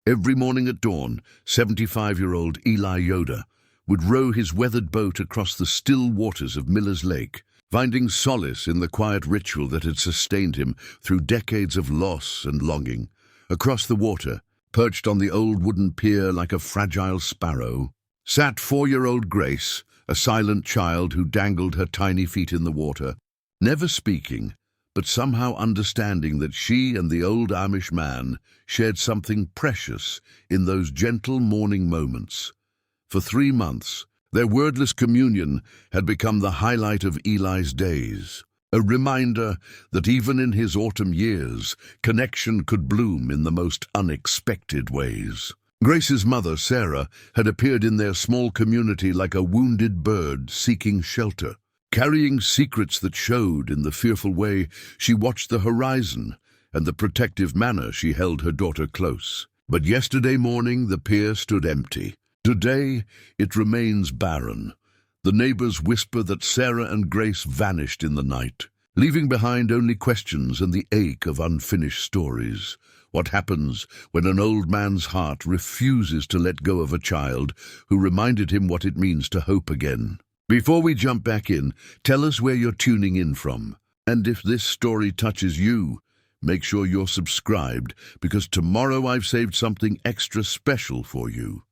Every morning at dawn, 75-year-old Eli Yoder would row his weathered boat across the still waters of Miller's Lake, finding solace in the quiet ritual that had sustained him through decades of loss and longing. Across the water, perched on the old wooden pier like a fragile sparrow, sat 4-year-old Grace, a silent child who dangled her tiny feet in the water, never speaking, but somehow understanding that she and the old Amish man shared something precious in those gentle morning moments. For 3 months, their wordless communion had become the highlight of Eli's days, a reminder that even in his autumn years, connection could bloom in the most unexpected ways. Grace's mother, Sarah, had appeared in their small community like a wounded bird seeking shelter. Carrying secrets that showed in the fearful way she watched the horizon and the protective manner she held her daughter close. But yesterday morning the pier stood empty. Today it remains barren. The neighbors whisper that Sarah and Grace vanished in the night, leaving behind only questions and the ache of unfinished stories. What happens when an old man's heart refuses to let go of a child who reminded him what it means to hope again? Before we jump back in, tell us where you're tuning in from. And if this story touches you, make sure you're subscribed, because tomorrow I've saved something extra special for you.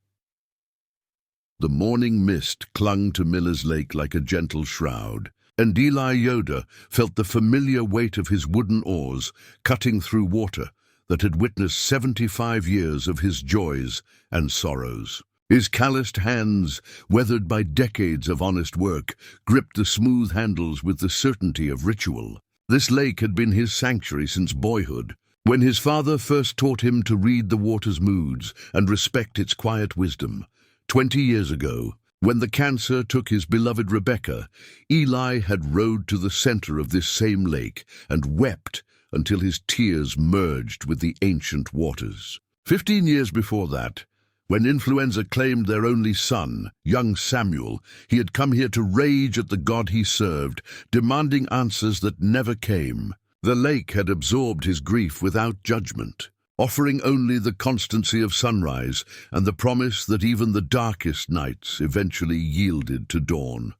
The morning mist clung to Miller's Lake like a gentle shroud, and Eli Yoder felt the familiar weight of his wooden oars cutting through water that had witnessed 75 years of his joys and sorrows. His calloused hands, weathered by decades of honest work, gripped the smooth handles with the certainty of ritual. This lake had been his sanctuary since boyhood, when his father first taught him to read the water's moods and respect its quiet wisdom. 20 years ago, when the cancer took his beloved Rebecca, Eli had rowed to the center of this same lake and wept until his tears merged with the ancient waters. 15 years before that, when influenza claimed their only son, young Samuel, he had come here to rage at the God he served, demanding answers that never came. The lake had absorbed his grief without judgment, offering only the constancy of sunrise and the promise that even the darkest nights eventually yielded to dawn.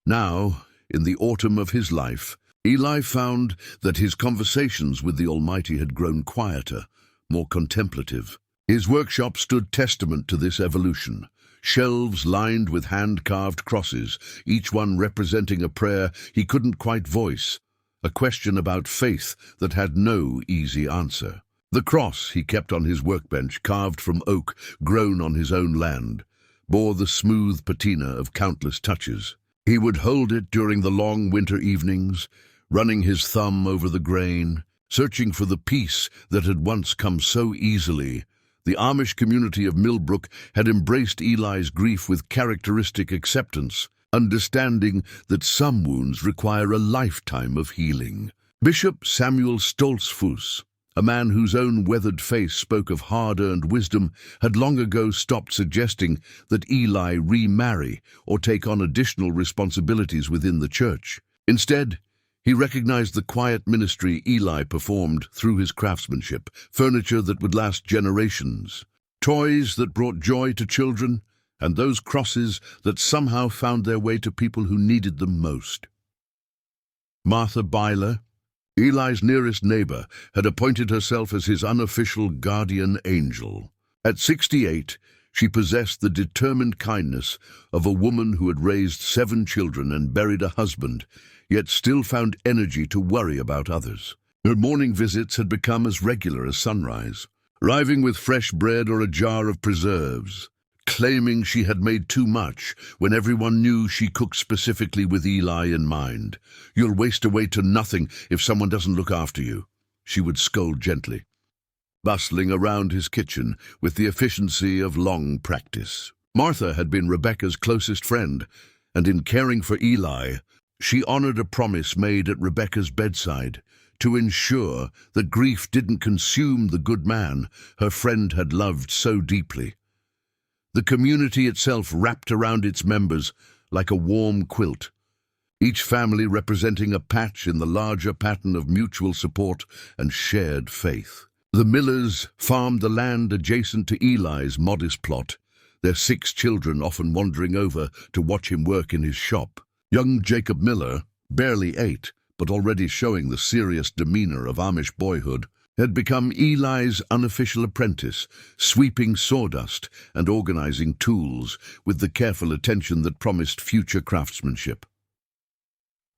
Now, in the autumn of his life, Eli found that his conversations with the Almighty had grown quieter, more contemplative. His workshop stood testament to this evolution, shelves lined with hand-carved crosses, each one representing a prayer he couldn't quite voice, a question about faith that had no easy answer. The cross he kept on his workbench, carved from oak grown on his own land, bore the smooth patina of countless touches. He would hold it during the long winter evenings, running his thumb over the grain, searching for the peace that had once come so easily. The Amish community of Millbrook had embraced Eli's grief with characteristic acceptance, understanding that some wounds require a lifetime of healing. Bishop Samuel Stoltzfus, a man whose own weathered face spoke of hard-earned wisdom, had long ago stopped suggesting that Eli remarry or take on additional responsibilities within the church. Instead, he recognized the quiet ministry Eli performed through his craftsmanship, furniture that would last generations, toys that brought joy to children, and those crosses that somehow found their way to people who needed them most. Martha Byler, Eli's nearest neighbor, had appointed herself as his unofficial guardian angel. At 68, she possessed the determined kindness of a woman who had raised 7 children and buried a husband, yet still found energy to worry about others. Her morning visits had become as regular as sunrise, arriving with fresh bread or a jar of preserves, claiming she had made too much when everyone knew she cooked specifically with Eli in mind. "You'll waste away to nothing if someone doesn't look after you," she would scold gently, bustling around his kitchen with the efficiency of long practice. Martha had been Rebecca's closest friend, and in caring for Eli, she honored a promise made at Rebecca's bedside to ensure that grief didn't consume the good man her friend had loved so deeply. The community itself wrapped around its members like a warm quilt, each family representing a patch in the larger pattern of mutual support and shared faith. The Millers farmed the land adjacent to Eli's modest plot, their 6 children often wandering over to watch him work in his shop. Young Jacob Miller, barely 8, but already showing the serious demeanor of Amish boyhood, had become Eli's unofficial apprentice, sweeping sawdust and organizing tools with the careful attention that promised future craftsmanship.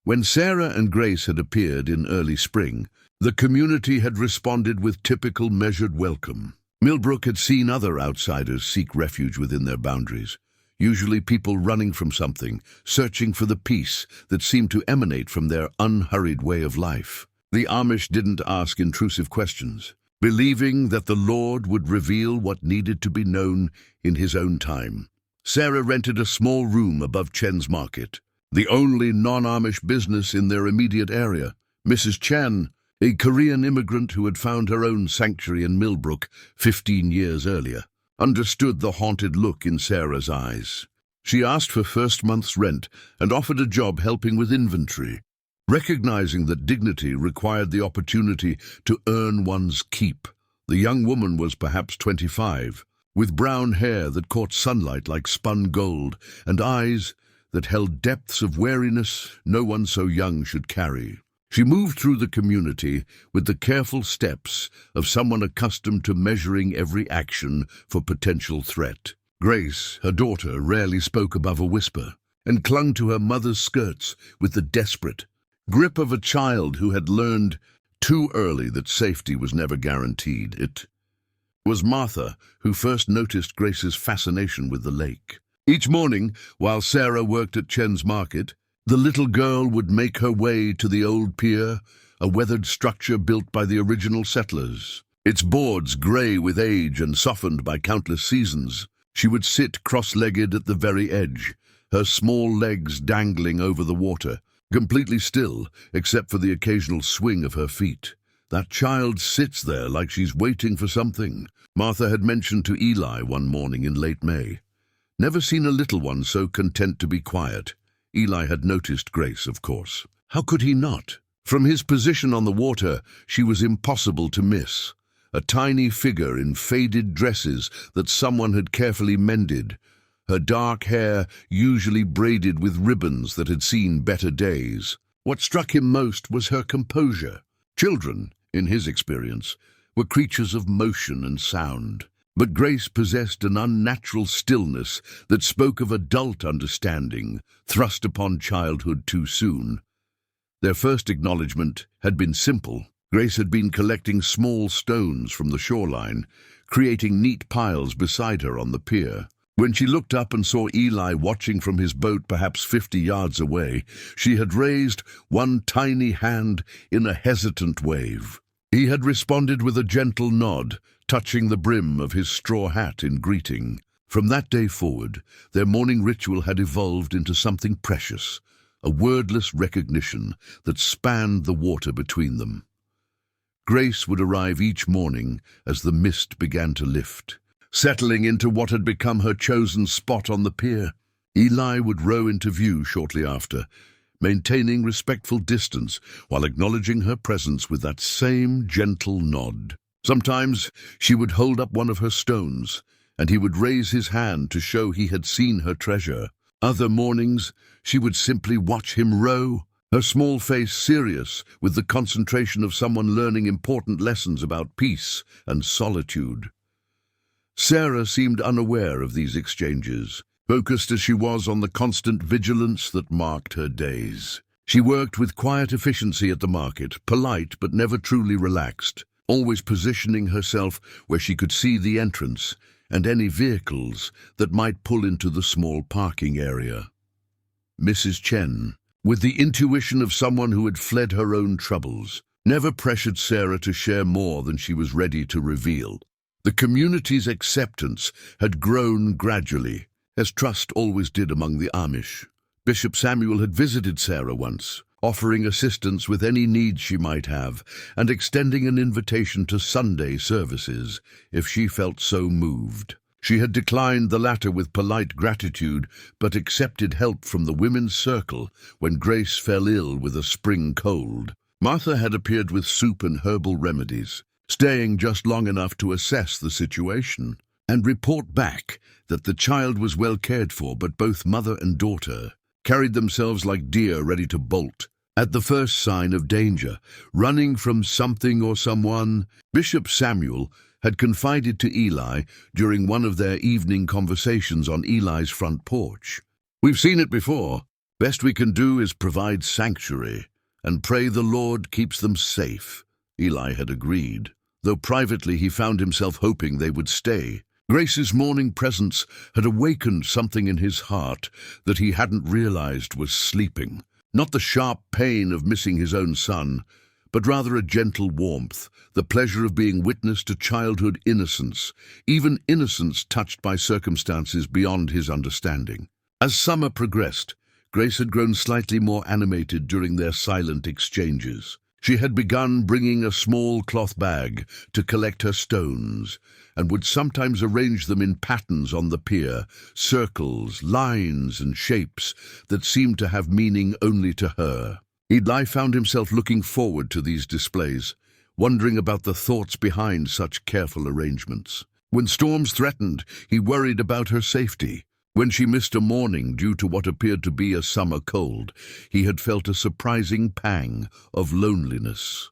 When Sarah and Grace had appeared in early spring, the community had responded with typical measured welcome. Millbrook had seen other outsiders seek refuge within their boundaries, usually people running from something, searching for the peace that seemed to emanate from their unhurried way of life. The Amish didn't ask intrusive questions, believing that the Lord would reveal what needed to be known in his own time. Sarah rented a small room above Chen's Market, the only non-Amish business in their immediate area. Mrs. Chen, a Korean immigrant who had found her own sanctuary in Millbrook 15 years earlier, understood the haunted look in Sarah's eyes. She asked for first month's rent and offered a job helping with inventory, recognizing that dignity required the opportunity to earn one's keep. The young woman was perhaps 25, with brown hair that caught sunlight like spun gold and eyes that held depths of wariness no one so young should carry. She moved through the community with the careful steps of someone accustomed to measuring every action for potential threat. Grace, her daughter, rarely spoke above a whisper and clung to her mother's skirts with the desperate grip of a child who had learned too early that safety was never guaranteed. It was Martha who first noticed Grace's fascination with the lake. Each morning, while Sarah worked at Chen's Market, the little girl would make her way to the old pier, a weathered structure built by the original settlers. Its boards gray with age and softened by countless seasons. She would sit cross-legged at the very edge, her small legs dangling over the water, completely still except for the occasional swing of her feet. That child sits there like she's waiting for something, Martha had mentioned to Eli one morning in late May. Never seen a little one so content to be quiet. Eli had noticed Grace, of course. How could he not? From his position on the water, she was impossible to miss. A tiny figure in faded dresses that someone had carefully mended, her dark hair usually braided with ribbons that had seen better days. What struck him most was her composure. Children, in his experience, were creatures of motion and sound. But Grace possessed an unnatural stillness that spoke of adult understanding, thrust upon childhood too soon. Their first acknowledgement had been simple. Grace had been collecting small stones from the shoreline, creating neat piles beside her on the pier. When she looked up and saw Eli watching from his boat perhaps 50 yards away, she had raised one tiny hand in a hesitant wave. He had responded with a gentle nod, touching the brim of his straw hat in greeting. From that day forward, their morning ritual had evolved into something precious, a wordless recognition that spanned the water between them. Grace would arrive each morning as the mist began to lift, settling into what had become her chosen spot on the pier. Eli would row into view shortly after, maintaining respectful distance while acknowledging her presence with that same gentle nod. Sometimes she would hold up one of her stones, and he would raise his hand to show he had seen her treasure. Other mornings, she would simply watch him row, her small face serious with the concentration of someone learning important lessons about peace and solitude. Sarah seemed unaware of these exchanges, focused as she was on the constant vigilance that marked her days. She worked with quiet efficiency at the market, polite but never truly relaxed, always positioning herself where she could see the entrance and any vehicles that might pull into the small parking area. Mrs. Chen, with the intuition of someone who had fled her own troubles, never pressured Sarah to share more than she was ready to reveal. The community's acceptance had grown gradually, as trust always did among the Amish. Bishop Samuel had visited Sarah once, offering assistance with any needs she might have, and extending an invitation to Sunday services if she felt so moved. She had declined the latter with polite gratitude, but accepted help from the women's circle when Grace fell ill with a spring cold. Martha had appeared with soup and herbal remedies, staying just long enough to assess the situation and report back that the child was well cared for, but both mother and daughter carried themselves like deer ready to bolt at the first sign of danger, running from something or someone. Bishop Samuel had confided to Eli during one of their evening conversations on Eli's front porch. "We've seen it before. Best we can do is provide sanctuary and pray the Lord keeps them safe." Eli had agreed, though privately he found himself hoping they would stay. Grace's morning presence had awakened something in his heart that he hadn't realized was sleeping. Not the sharp pain of missing his own son, but rather a gentle warmth, the pleasure of being witness to childhood innocence, even innocence touched by circumstances beyond his understanding. As summer progressed, Grace had grown slightly more animated during their silent exchanges. She had begun bringing a small cloth bag to collect her stones, and would sometimes arrange them in patterns on the pier, circles, lines, and shapes that seemed to have meaning only to her. Eli found himself looking forward to these displays, wondering about the thoughts behind such careful arrangements. When storms threatened, he worried about her safety. When she missed a morning due to what appeared to be a summer cold, he had felt a surprising pang of loneliness.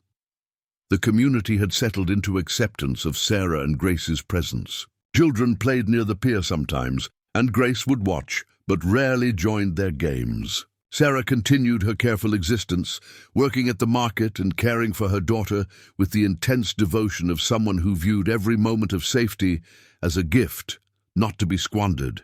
The community had settled into acceptance of Sarah and Grace's presence. Children played near the pier sometimes, and Grace would watch, but rarely joined their games. Sarah continued her careful existence, working at the market and caring for her daughter with the intense devotion of someone who viewed every moment of safety as a gift, not to be squandered.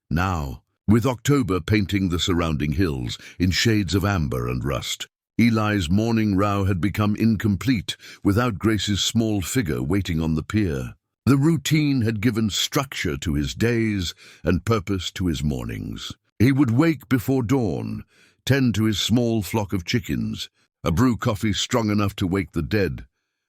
Now, with October painting the surrounding hills in shades of amber and rust, Eli's morning row had become incomplete without Grace's small figure waiting on the pier. The routine had given structure to his days and purpose to his mornings. He would wake before dawn, tend to his small flock of chickens, brew coffee strong enough to wake the dead,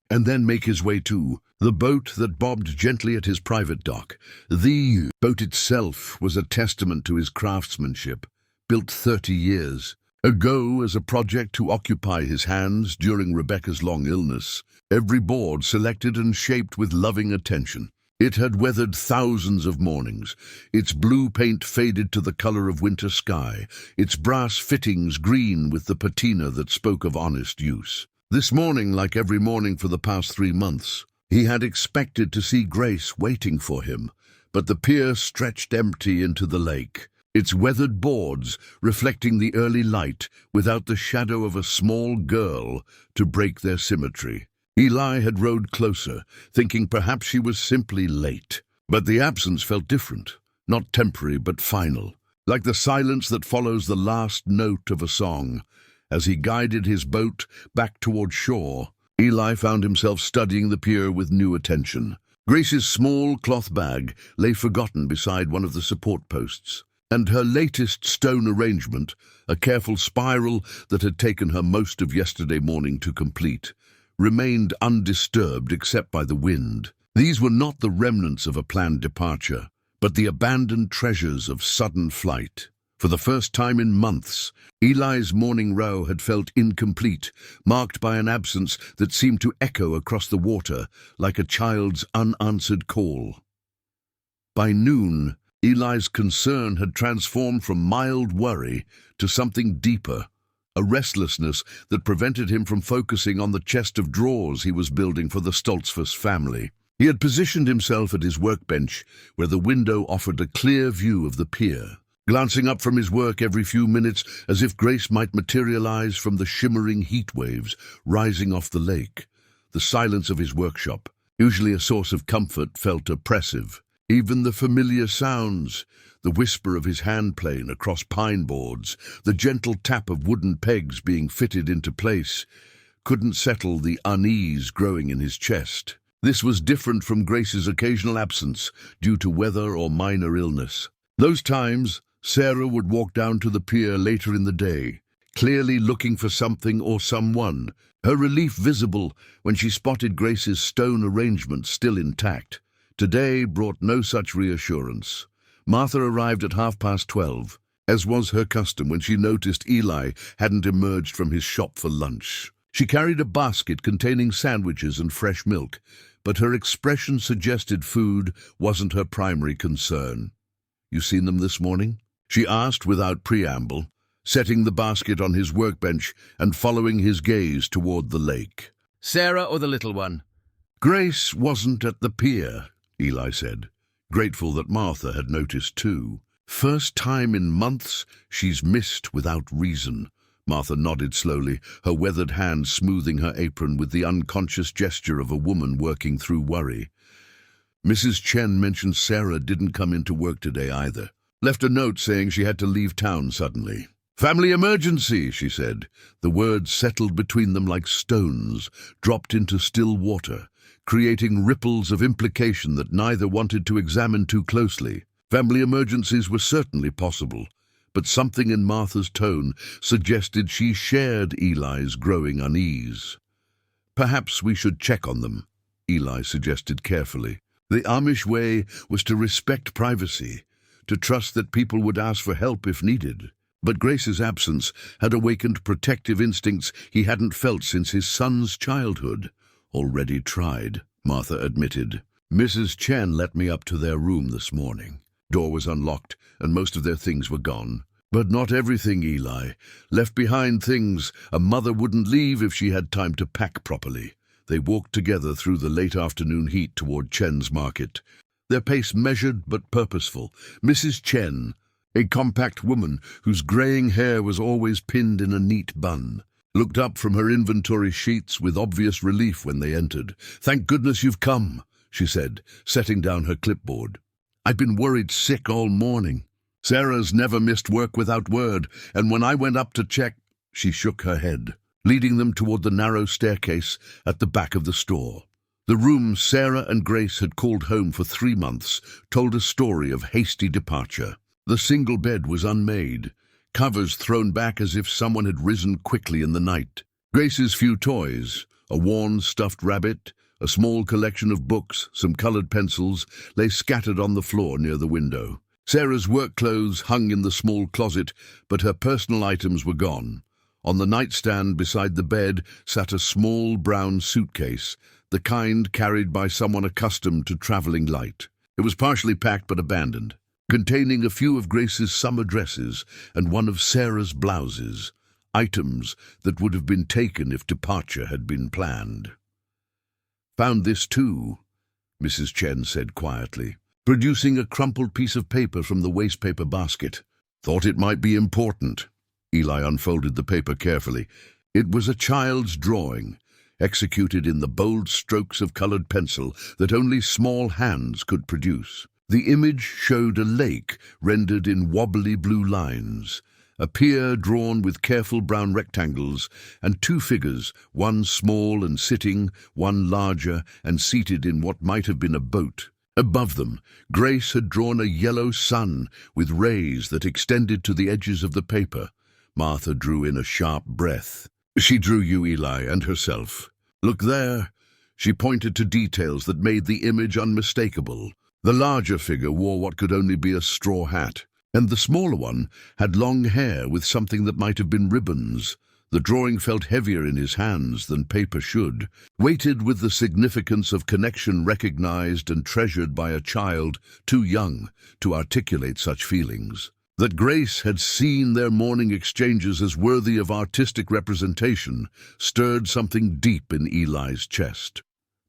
and then make his way to the boat that bobbed gently at his private dock. The boat itself was a testament to his craftsmanship, built 30 years ago as a project to occupy his hands during Rebecca's long illness. Every board selected and shaped with loving attention. It had weathered thousands of mornings. Its blue paint faded to the color of winter sky, its brass fittings green with the patina that spoke of honest use. This morning, like every morning for the past 3 months, he had expected to see Grace waiting for him, but the pier stretched empty into the lake, its weathered boards reflecting the early light without the shadow of a small girl to break their symmetry. Eli had rowed closer, thinking perhaps she was simply late. But the absence felt different, not temporary but final, like the silence that follows the last note of a song. As he guided his boat back toward shore, Eli found himself studying the pier with new attention. Grace's small cloth bag lay forgotten beside one of the support posts, and her latest stone arrangement, a careful spiral that had taken her most of yesterday morning to complete, remained undisturbed except by the wind. These were not the remnants of a planned departure, but the abandoned treasures of sudden flight. For the first time in months, Eli's morning row had felt incomplete, marked by an absence that seemed to echo across the water like a child's unanswered call. By noon, Eli's concern had transformed from mild worry to something deeper, a restlessness that prevented him from focusing on the chest of drawers he was building for the Stoltzfus family. He had positioned himself at his workbench, where the window offered a clear view of the pier, glancing up from his work every few minutes as if Grace might materialize from the shimmering heat waves rising off the lake. The silence of his workshop, usually a source of comfort, felt oppressive. Even the familiar sounds, the whisper of his handplane across pine boards, the gentle tap of wooden pegs being fitted into place, couldn't settle the unease growing in his chest. This was different from Grace's occasional absence due to weather or minor illness. Those times, Sarah would walk down to the pier later in the day, clearly looking for something or someone, her relief visible when she spotted Grace's stone arrangement still intact. Today brought no such reassurance. Martha arrived at 12:30, as was her custom when she noticed Eli hadn't emerged from his shop for lunch. She carried a basket containing sandwiches and fresh milk, but her expression suggested food wasn't her primary concern. "You seen them this morning?" she asked without preamble, setting the basket on his workbench and following his gaze toward the lake. "Sarah or the little one?" "Grace wasn't at the pier," Eli said, grateful that Martha had noticed too. "First time in months she's missed without reason." Martha nodded slowly, her weathered hand smoothing her apron with the unconscious gesture of a woman working through worry. "Mrs. Chen mentioned Sarah didn't come into work today either. Left a note saying she had to leave town suddenly. Family emergency," she said. The words settled between them like stones, dropped into still water, creating ripples of implication that neither wanted to examine too closely. Family emergencies were certainly possible, but something in Martha's tone suggested she shared Eli's growing unease. "Perhaps we should check on them," Eli suggested carefully. The Amish way was to respect privacy, to trust that people would ask for help if needed. But Grace's absence had awakened protective instincts he hadn't felt since his son's childhood. "Already tried," Martha admitted. "Mrs. Chen let me up to their room this morning. Door was unlocked, and most of their things were gone. But not everything, Eli. Left behind things a mother wouldn't leave if she had time to pack properly." They walked together through the late afternoon heat toward Chen's market, their pace measured but purposeful. Mrs. Chen, a compact woman whose graying hair was always pinned in a neat bun, looked up from her inventory sheets with obvious relief when they entered. "Thank goodness you've come," she said, setting down her clipboard. "I've been worried sick all morning. Sarah's never missed work without word, and when I went up to check—" She shook her head, leading them toward the narrow staircase at the back of the store. The room Sarah and Grace had called home for 3 months told a story of hasty departure. The single bed was unmade, covers thrown back as if someone had risen quickly in the night. Grace's few toys, a worn stuffed rabbit, a small collection of books, some colored pencils, lay scattered on the floor near the window. Sarah's work clothes hung in the small closet, but her personal items were gone. On the nightstand beside the bed sat a small brown suitcase, the kind carried by someone accustomed to traveling light. It was partially packed but abandoned, containing a few of Grace's summer dresses and one of Sarah's blouses, items that would have been taken if departure had been planned. "Found this too," Mrs. Chen said quietly, producing a crumpled piece of paper from the wastepaper basket. "Thought it might be important." Eli unfolded the paper carefully. It was a child's drawing, executed in the bold strokes of colored pencil that only small hands could produce. The image showed a lake rendered in wobbly blue lines, a pier drawn with careful brown rectangles, and 2 figures, one small and sitting, one larger and seated in what might have been a boat. Above them, Grace had drawn a yellow sun with rays that extended to the edges of the paper. Martha drew in a sharp breath. "She drew you, Eli, and herself. Look there." She pointed to details that made the image unmistakable. The larger figure wore what could only be a straw hat, and the smaller one had long hair with something that might have been ribbons. The drawing felt heavier in his hands than paper should, weighted with the significance of connection recognized and treasured by a child too young to articulate such feelings. That Grace had seen their morning exchanges as worthy of artistic representation stirred something deep in Eli's chest.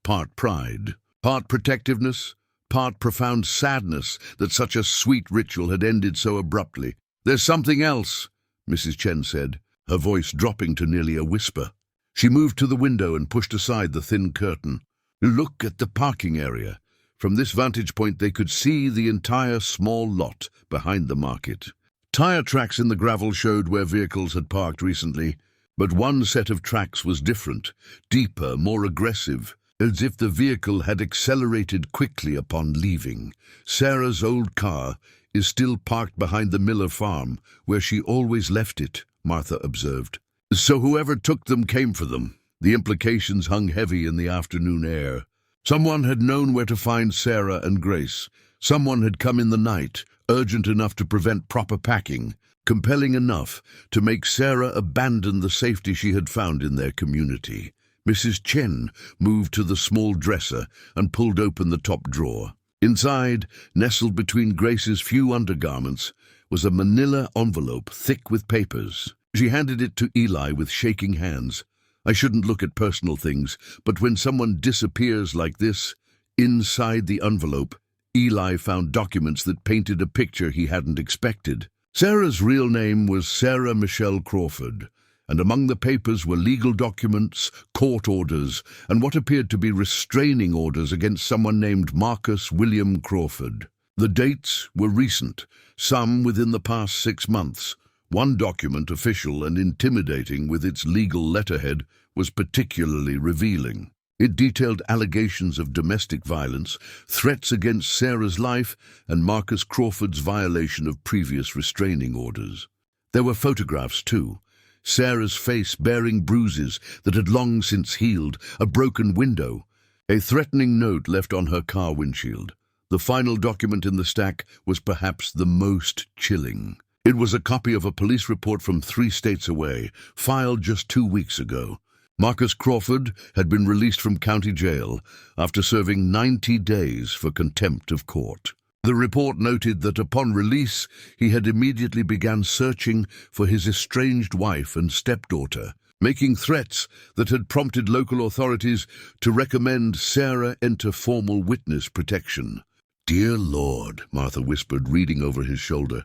Part pride, part protectiveness, part profound sadness that such a sweet ritual had ended so abruptly. "There's something else," Mrs. Chen said, her voice dropping to nearly a whisper. She moved to the window and pushed aside the thin curtain. "Look at the parking area." From this vantage point they could see the entire small lot behind the market. Tire tracks in the gravel showed where vehicles had parked recently, but one set of tracks was different, deeper, more aggressive, as if the vehicle had accelerated quickly upon leaving. "Sarah's old car is still parked behind the Miller farm, where she always left it," Martha observed. "So whoever took them came for them." The implications hung heavy in the afternoon air. Someone had known where to find Sarah and Grace. Someone had come in the night, urgent enough to prevent proper packing. compelling enough to make Sarah abandon the safety she had found in their community. Mrs. Chen moved to the small dresser and pulled open the top drawer. Inside, nestled between Grace's few undergarments, was a manila envelope thick with papers. She handed it to Eli with shaking hands. "I shouldn't look at personal things, but when someone disappears like this..." Inside the envelope, Eli found documents that painted a picture he hadn't expected. Sarah's real name was Sarah Michelle Crawford, and among the papers were legal documents, court orders, and what appeared to be restraining orders against someone named Marcus William Crawford. The dates were recent, some within the past 6 months. One document, official and intimidating with its legal letterhead, was particularly revealing. It detailed allegations of domestic violence, threats against Sarah's life, and Marcus Crawford's violation of previous restraining orders. There were photographs, too. Sarah's face bearing bruises that had long since healed, a broken window, a threatening note left on her car windshield. The final document in the stack was perhaps the most chilling. It was a copy of a police report from 3 states away, filed just 2 weeks ago. Marcus Crawford had been released from county jail after serving 90 days for contempt of court. The report noted that upon release, he had immediately begun searching for his estranged wife and stepdaughter, making threats that had prompted local authorities to recommend Sarah enter formal witness protection. "Dear Lord," Martha whispered, reading over his shoulder.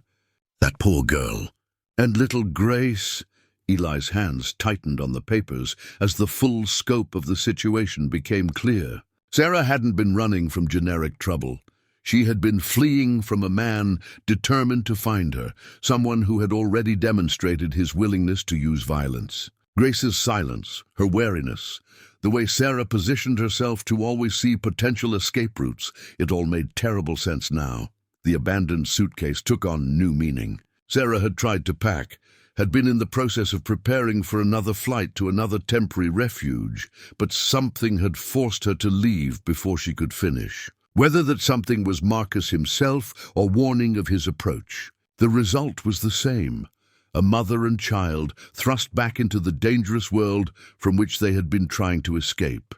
"That poor girl." "And little Grace?" Eli's hands tightened on the papers as the full scope of the situation became clear. Sarah hadn't been running from generic trouble. She had been fleeing from a man determined to find her, someone who had already demonstrated his willingness to use violence. Grace's silence, her wariness, the way Sarah positioned herself to always see potential escape routes, it all made terrible sense now. The abandoned suitcase took on new meaning. Sarah had tried to pack, had been in the process of preparing for another flight to another temporary refuge, but something had forced her to leave before she could finish. Whether that something was Marcus himself or warning of his approach, the result was the same. A mother and child thrust back into the dangerous world from which they had been trying to escape.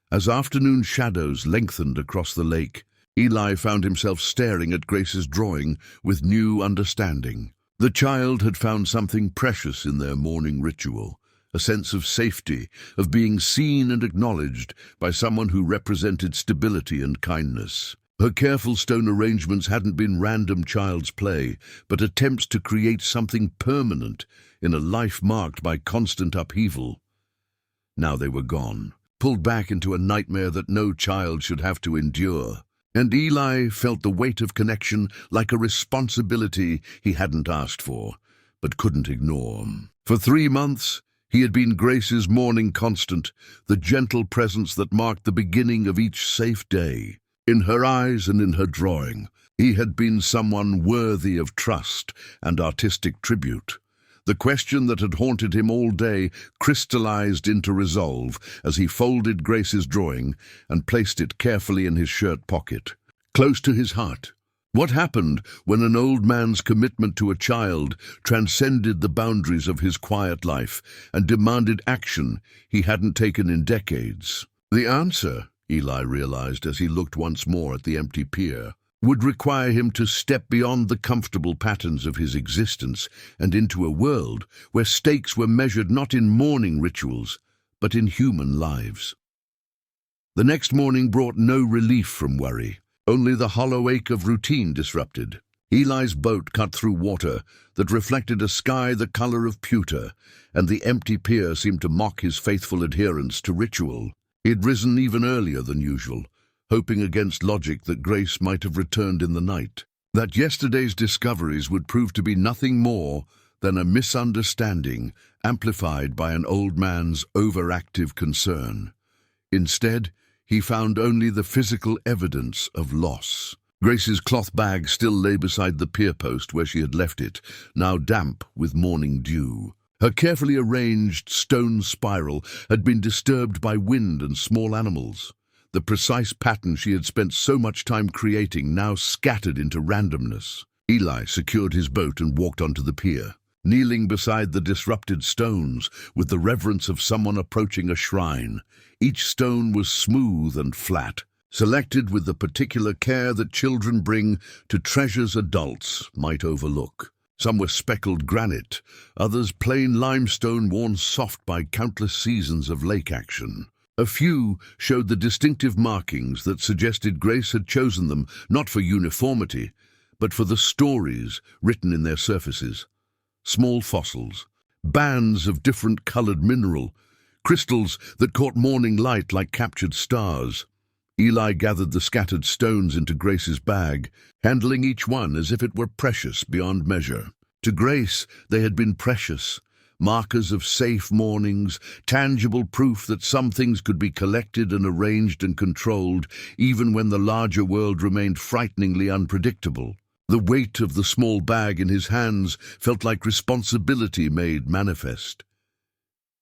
As afternoon shadows lengthened across the lake, Eli found himself staring at Grace's drawing with new understanding. The child had found something precious in their morning ritual, a sense of safety, of being seen and acknowledged by someone who represented stability and kindness. Her careful stone arrangements hadn't been random child's play, but attempts to create something permanent in a life marked by constant upheaval. Now they were gone, pulled back into a nightmare that no child should have to endure. And Eli felt the weight of connection like a responsibility he hadn't asked for, but couldn't ignore. For 3 months, he had been Grace's morning constant, the gentle presence that marked the beginning of each safe day. In her eyes and in her drawing, he had been someone worthy of trust and artistic tribute. The question that had haunted him all day crystallized into resolve as he folded Grace's drawing and placed it carefully in his shirt pocket, close to his heart. What happened when an old man's commitment to a child transcended the boundaries of his quiet life and demanded action he hadn't taken in decades? The answer, Eli realized as he looked once more at the empty pier, would require him to step beyond the comfortable patterns of his existence and into a world where stakes were measured not in mourning rituals, but in human lives. The next morning brought no relief from worry, only the hollow ache of routine disrupted. Eli's boat cut through water that reflected a sky the color of pewter, and the empty pier seemed to mock his faithful adherence to ritual. He had risen even earlier than usual, hoping against logic that Grace might have returned in the night, that yesterday's discoveries would prove to be nothing more than a misunderstanding amplified by an old man's overactive concern. Instead, he found only the physical evidence of loss. Grace's cloth bag still lay beside the pier post where she had left it, now damp with morning dew. Her carefully arranged stone spiral had been disturbed by wind and small animals. The precise pattern she had spent so much time creating now scattered into randomness. Eli secured his boat and walked onto the pier, kneeling beside the disrupted stones with the reverence of someone approaching a shrine. Each stone was smooth and flat, selected with the particular care that children bring to treasures adults might overlook. Some were speckled granite, others plain limestone worn soft by countless seasons of lake action. A few showed the distinctive markings that suggested Grace had chosen them not for uniformity, but for the stories written in their surfaces. Small fossils, bands of different colored mineral, crystals that caught morning light like captured stars. Eli gathered the scattered stones into Grace's bag, handling each one as if it were precious beyond measure. To Grace, they had been precious, markers of safe mornings, tangible proof that some things could be collected and arranged and controlled, even when the larger world remained frighteningly unpredictable. The weight of the small bag in his hands felt like responsibility made manifest.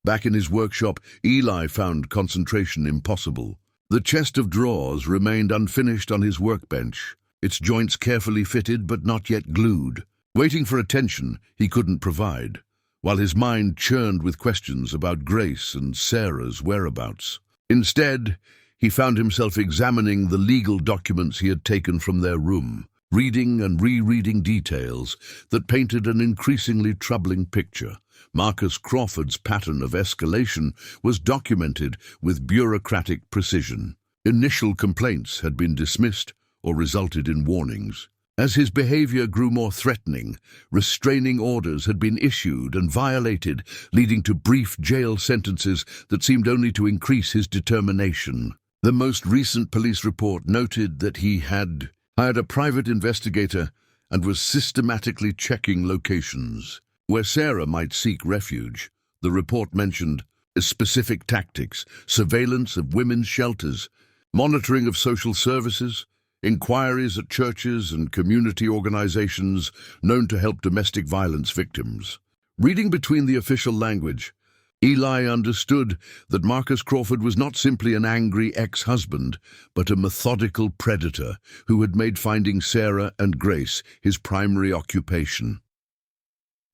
Back in his workshop, Eli found concentration impossible. The chest of drawers remained unfinished on his workbench, its joints carefully fitted but not yet glued. Waiting for attention he couldn't provide, while his mind churned with questions about Grace and Sarah's whereabouts. Instead, he found himself examining the legal documents he had taken from their room, reading and rereading details that painted an increasingly troubling picture. Marcus Crawford's pattern of escalation was documented with bureaucratic precision. Initial complaints had been dismissed or resulted in warnings. As his behavior grew more threatening, restraining orders had been issued and violated, leading to brief jail sentences that seemed only to increase his determination. The most recent police report noted that he had hired a private investigator and was systematically checking locations where Sarah might seek refuge. The report mentioned specific tactics, surveillance of women's shelters, monitoring of social services, inquiries at churches and community organizations known to help domestic violence victims. Reading between the official language, Eli understood that Marcus Crawford was not simply an angry ex-husband, but a methodical predator who had made finding Sarah and Grace his primary occupation.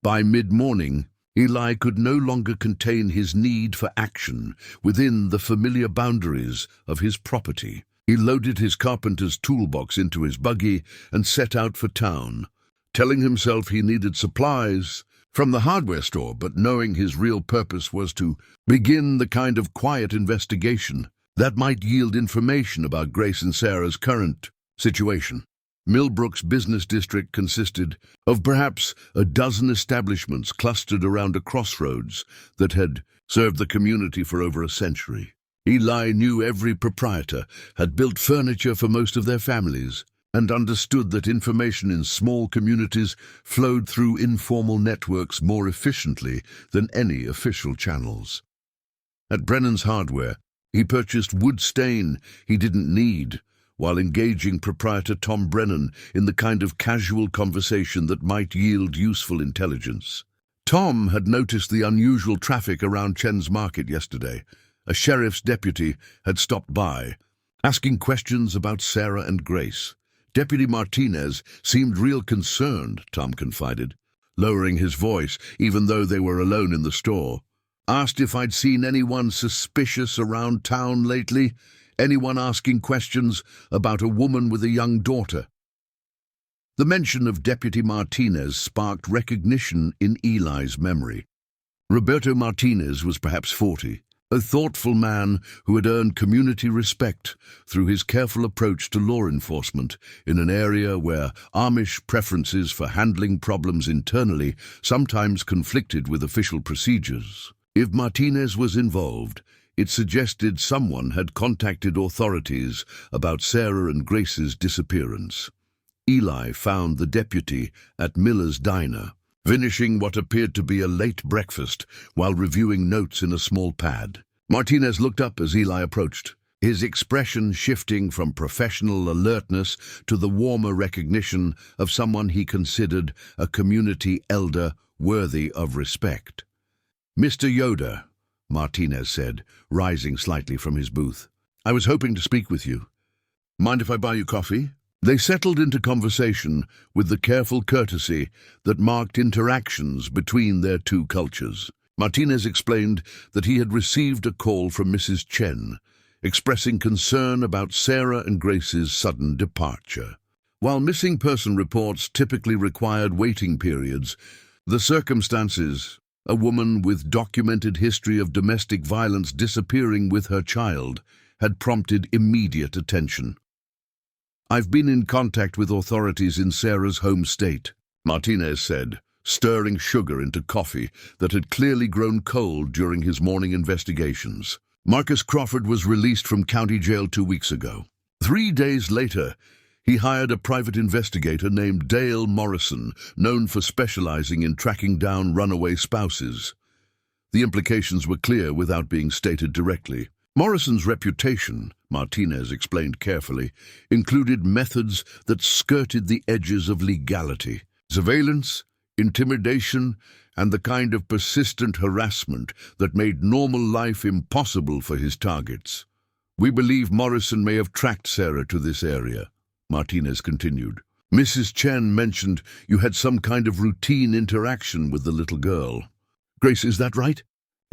By mid-morning, Eli could no longer contain his need for action within the familiar boundaries of his property. He loaded his carpenter's toolbox into his buggy and set out for town, telling himself he needed supplies from the hardware store, but knowing his real purpose was to begin the kind of quiet investigation that might yield information about Grace and Sarah's current situation. Millbrook's business district consisted of perhaps a dozen establishments clustered around a crossroads that had served the community for over a century. Eli knew every proprietor had built furniture for most of their families and understood that information in small communities flowed through informal networks more efficiently than any official channels. At Brennan's Hardware, he purchased wood stain he didn't need, while engaging proprietor Tom Brennan in the kind of casual conversation that might yield useful intelligence. Tom had noticed the unusual traffic around Chen's Market yesterday. A sheriff's deputy had stopped by, asking questions about Sarah and Grace. Deputy Martinez seemed real concerned, Tom confided, lowering his voice even though they were alone in the store. Asked if I'd seen anyone suspicious around town lately, anyone asking questions about a woman with a young daughter. The mention of Deputy Martinez sparked recognition in Eli's memory. Roberto Martinez was perhaps 40. A thoughtful man who had earned community respect through his careful approach to law enforcement in an area where Amish preferences for handling problems internally sometimes conflicted with official procedures. If Martinez was involved, it suggested someone had contacted authorities about Sarah and Grace's disappearance. Eli found the deputy at Miller's Diner, finishing what appeared to be a late breakfast while reviewing notes in a small pad. Martinez looked up as Eli approached, his expression shifting from professional alertness to the warmer recognition of someone he considered a community elder worthy of respect. "Mr. Yoder," Martinez said, rising slightly from his booth. "I was hoping to speak with you. Mind if I buy you coffee?" They settled into conversation with the careful courtesy that marked interactions between their two cultures. Martinez explained that he had received a call from Mrs. Chen, expressing concern about Sarah and Grace's sudden departure. While missing person reports typically required waiting periods, the circumstances, a woman with documented history of domestic violence disappearing with her child, had prompted immediate attention. "I've been in contact with authorities in Sarah's home state," Martinez said, stirring sugar into coffee that had clearly grown cold during his morning investigations. Marcus Crawford was released from county jail 2 weeks ago. 3 days later, he hired a private investigator named Dale Morrison, known for specializing in tracking down runaway spouses. The implications were clear without being stated directly. Morrison's reputation, Martinez explained carefully, included methods that skirted the edges of legality. Surveillance, intimidation, and the kind of persistent harassment that made normal life impossible for his targets. "We believe Morrison may have tracked Sarah to this area," Martinez continued. "Mrs. Chen mentioned you had some kind of routine interaction with the little girl." "Grace, is that right?"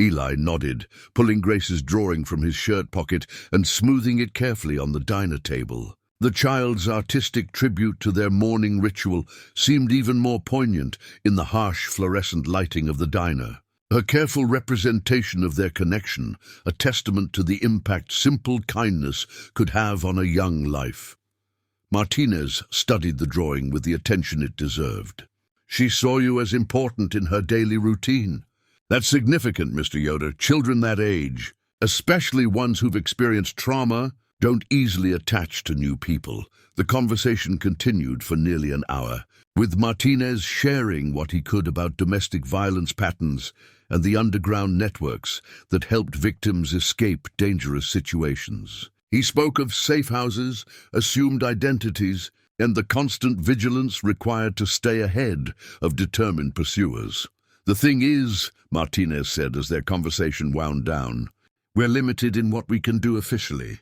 Eli nodded, pulling Grace's drawing from his shirt pocket and smoothing it carefully on the diner table. The child's artistic tribute to their morning ritual seemed even more poignant in the harsh fluorescent lighting of the diner. Her careful representation of their connection, a testament to the impact simple kindness could have on a young life. Martinez studied the drawing with the attention it deserved. "She saw you as important in her daily routine. That's significant, Mr. Yoder. Children that age, especially ones who've experienced trauma, don't easily attach to new people." The conversation continued for nearly an hour, with Martinez sharing what he could about domestic violence patterns and the underground networks that helped victims escape dangerous situations. He spoke of safe houses, assumed identities, and the constant vigilance required to stay ahead of determined pursuers. "The thing is," Martinez said as their conversation wound down, "we're limited in what we can do officially.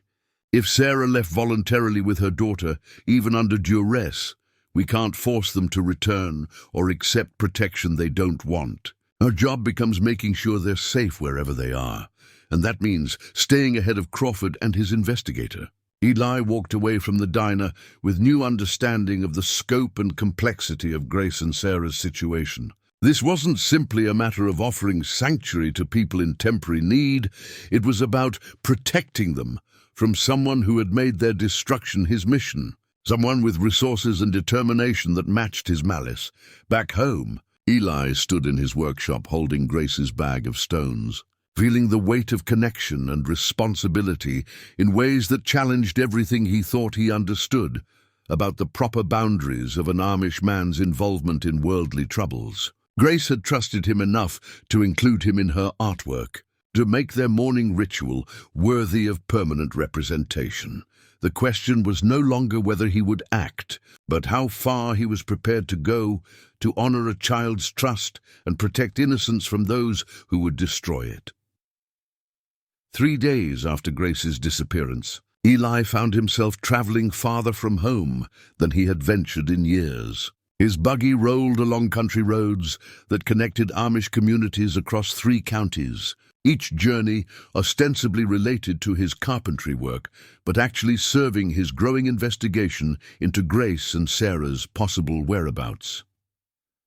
If Sarah left voluntarily with her daughter, even under duress, we can't force them to return or accept protection they don't want. Our job becomes making sure they're safe wherever they are, and that means staying ahead of Crawford and his investigator." Eli walked away from the diner with new understanding of the scope and complexity of Grace and Sarah's situation. This wasn't simply a matter of offering sanctuary to people in temporary need. It was about protecting them from someone who had made their destruction his mission, someone with resources and determination that matched his malice. Back home, Eli stood in his workshop holding Grace's bag of stones, feeling the weight of connection and responsibility in ways that challenged everything he thought he understood about the proper boundaries of an Amish man's involvement in worldly troubles. Grace had trusted him enough to include him in her artwork, to make their morning ritual worthy of permanent representation. The question was no longer whether he would act, but how far he was prepared to go to honor a child's trust and protect innocence from those who would destroy it. 3 days after Grace's disappearance, Eli found himself traveling farther from home than he had ventured in years. His buggy rolled along country roads that connected Amish communities across 3 counties, each journey ostensibly related to his carpentry work, but actually serving his growing investigation into Grace and Sarah's possible whereabouts.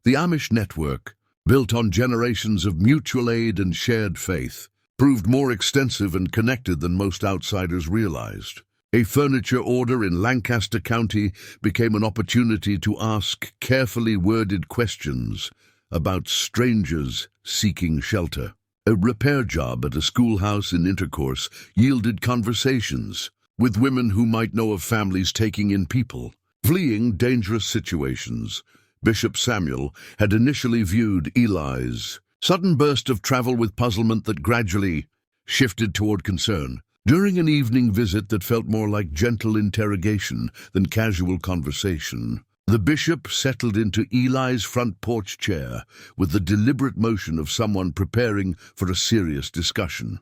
The Amish network, built on generations of mutual aid and shared faith, proved more extensive and connected than most outsiders realized. A furniture order in Lancaster County became an opportunity to ask carefully worded questions about strangers seeking shelter. A repair job at a schoolhouse in Intercourse yielded conversations with women who might know of families taking in people, fleeing dangerous situations. Bishop Samuel had initially viewed Eli's sudden burst of travel with puzzlement that gradually shifted toward concern. During an evening visit that felt more like gentle interrogation than casual conversation, the bishop settled into Eli's front porch chair with the deliberate motion of someone preparing for a serious discussion.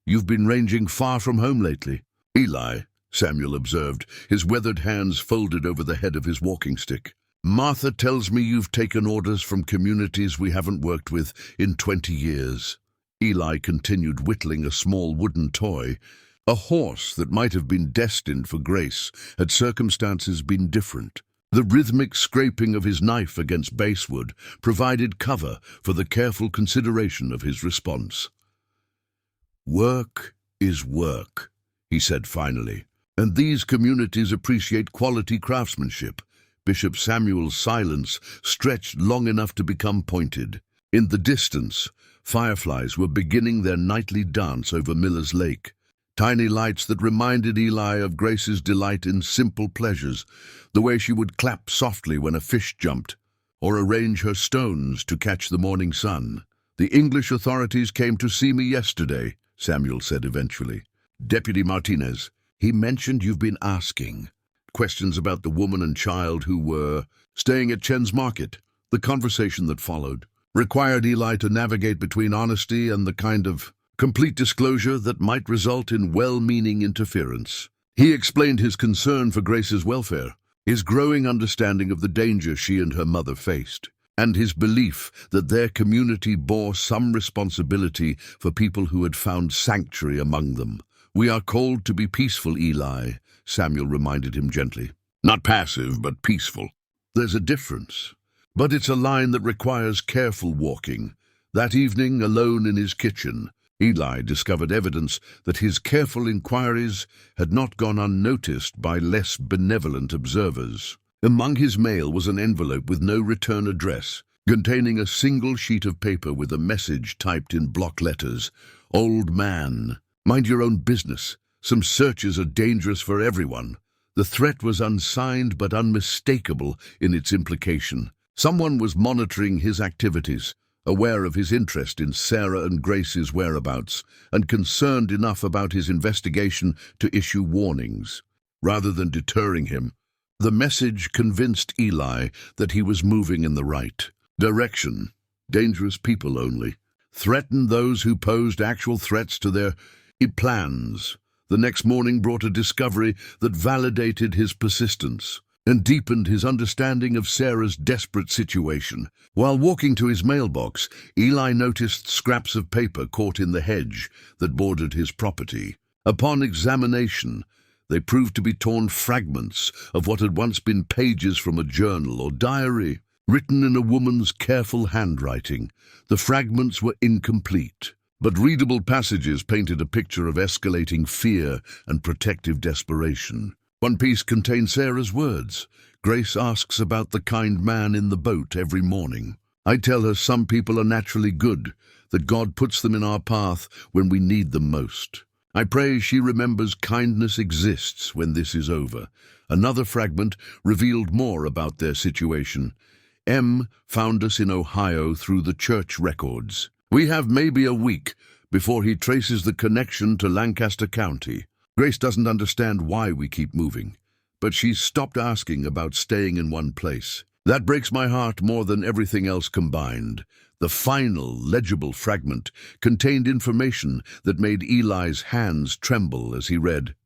"You've been ranging far from home lately." Eli, Samuel observed, his weathered hands folded over the head of his walking stick. "Martha tells me you've taken orders from communities we haven't worked with in 20 years. Eli continued whittling a small wooden toy. A horse that might have been destined for grace had circumstances been different. The rhythmic scraping of his knife against basswood provided cover for the careful consideration of his response. "Work is work," he said finally, "and these communities appreciate quality craftsmanship." Bishop Samuel's silence stretched long enough to become pointed. In the distance, fireflies were beginning their nightly dance over Miller's Lake. Tiny lights that reminded Eli of Grace's delight in simple pleasures, the way she would clap softly when a fish jumped, or arrange her stones to catch the morning sun. "The English authorities came to see me yesterday," Samuel said eventually. "Deputy Martinez, he mentioned you've been asking questions about the woman and child who were staying at Chen's Market." The conversation that followed required Eli to navigate between honesty and the kind of complete disclosure that might result in well-meaning interference. He explained his concern for Grace's welfare, his growing understanding of the danger she and her mother faced, and his belief that their community bore some responsibility for people who had found sanctuary among them. "We are called to be peaceful, Eli," Samuel reminded him gently. "Not passive, but peaceful. There's a difference. But it's a line that requires careful walking." That evening, alone in his kitchen, Eli discovered evidence that his careful inquiries had not gone unnoticed by less benevolent observers. Among his mail was an envelope with no return address, containing a single sheet of paper with a message typed in block letters. "Old man, mind your own business. Some searches are dangerous for everyone." The threat was unsigned but unmistakable in its implication. Someone was monitoring his activities, aware of his interest in Sarah and Grace's whereabouts, and concerned enough about his investigation to issue warnings. Rather than deterring him, the message convinced Eli that he was moving in the right direction. Dangerous people only threatened those who posed actual threats to their plans. The next morning brought a discovery that validated his persistence and deepened his understanding of Sarah's desperate situation. While walking to his mailbox, Eli noticed scraps of paper caught in the hedge that bordered his property. Upon examination, they proved to be torn fragments of what had once been pages from a journal or diary, written in a woman's careful handwriting. The fragments were incomplete, but readable passages painted a picture of escalating fear and protective desperation. One piece contained Sarah's words. "Grace asks about the kind man in the boat every morning. I tell her some people are naturally good, that God puts them in our path when we need them most. I pray she remembers kindness exists when this is over." Another fragment revealed more about their situation. "M found us in Ohio through the church records. We have maybe a week before he traces the connection to Lancaster County. Grace doesn't understand why we keep moving, but she's stopped asking about staying in one place. That breaks my heart more than everything else combined." The final, legible fragment contained information that made Eli's hands tremble as he read,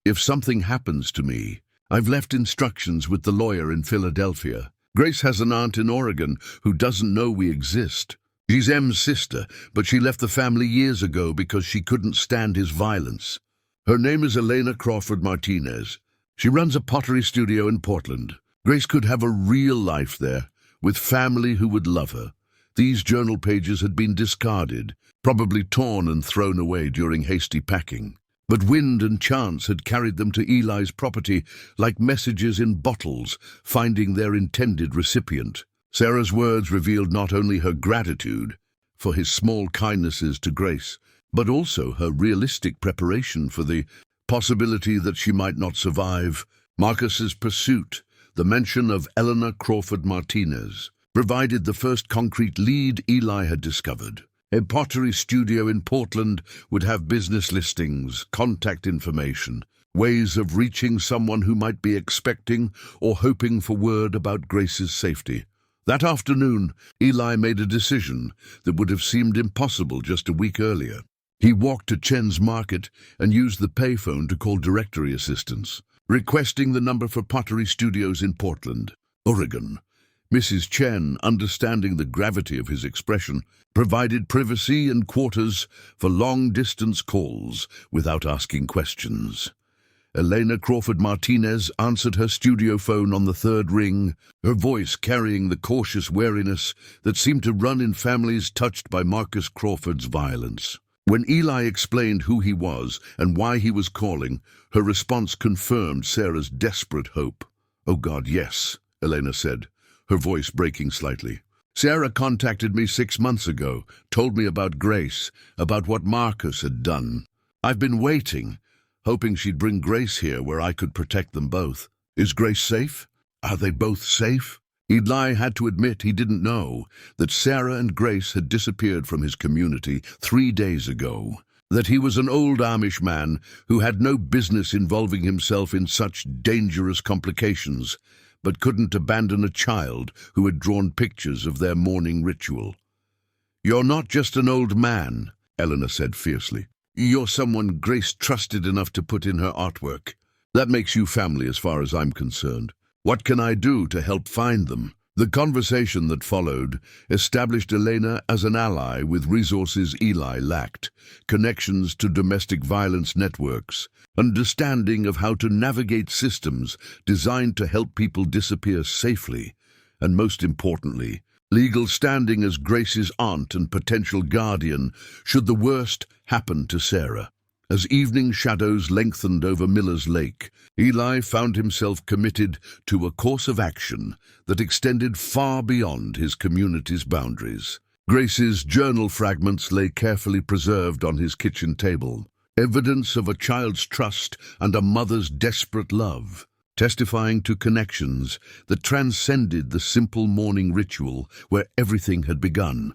"If something happens to me, I've left instructions with the lawyer in Philadelphia. Grace has an aunt in Oregon who doesn't know we exist. She's M's sister, but she left the family years ago because she couldn't stand his violence. Her name is Elena Crawford Martinez. She runs a pottery studio in Portland. Grace could have a real life there, with family who would love her." These journal pages had been discarded, probably torn and thrown away during hasty packing. But wind and chance had carried them to Eli's property like messages in bottles, finding their intended recipient. Sarah's words revealed not only her gratitude for his small kindnesses to Grace, but also her realistic preparation for the possibility that she might not survive. Marcus's pursuit, the mention of Eleanor Crawford Martinez, provided the first concrete lead Eli had discovered. A pottery studio in Portland would have business listings, contact information, ways of reaching someone who might be expecting or hoping for word about Grace's safety. That afternoon, Eli made a decision that would have seemed impossible just a week earlier. He walked to Chen's market and used the payphone to call directory assistance, requesting the number for pottery studios in Portland, Oregon. Mrs. Chen, understanding the gravity of his expression, provided privacy and quarters for long-distance calls without asking questions. Elena Crawford Martinez answered her studio phone on the third ring, her voice carrying the cautious wariness that seemed to run in families touched by Marcus Crawford's violence. When Eli explained who he was and why he was calling, her response confirmed Sarah's desperate hope. "Oh God, yes," Elena said, her voice breaking slightly. "Sarah contacted me 6 months ago, told me about Grace, about what Marcus had done. I've been waiting, hoping she'd bring Grace here where I could protect them both. Is Grace safe? Are they both safe?" Eli had to admit he didn't know that Sarah and Grace had disappeared from his community 3 days ago, that he was an old Amish man who had no business involving himself in such dangerous complications, but couldn't abandon a child who had drawn pictures of their morning ritual. "You're not just an old man," Eleanor said fiercely. "You're someone Grace trusted enough to put in her artwork. That makes you family as far as I'm concerned. What can I do to help find them?" The conversation that followed established Elena as an ally with resources Eli lacked, connections to domestic violence networks, understanding of how to navigate systems designed to help people disappear safely, and most importantly, legal standing as Grace's aunt and potential guardian should the worst happen to Sarah. As evening shadows lengthened over Miller's Lake, Eli found himself committed to a course of action that extended far beyond his community's boundaries. Grace's journal fragments lay carefully preserved on his kitchen table, evidence of a child's trust and a mother's desperate love, testifying to connections that transcended the simple morning ritual where everything had begun.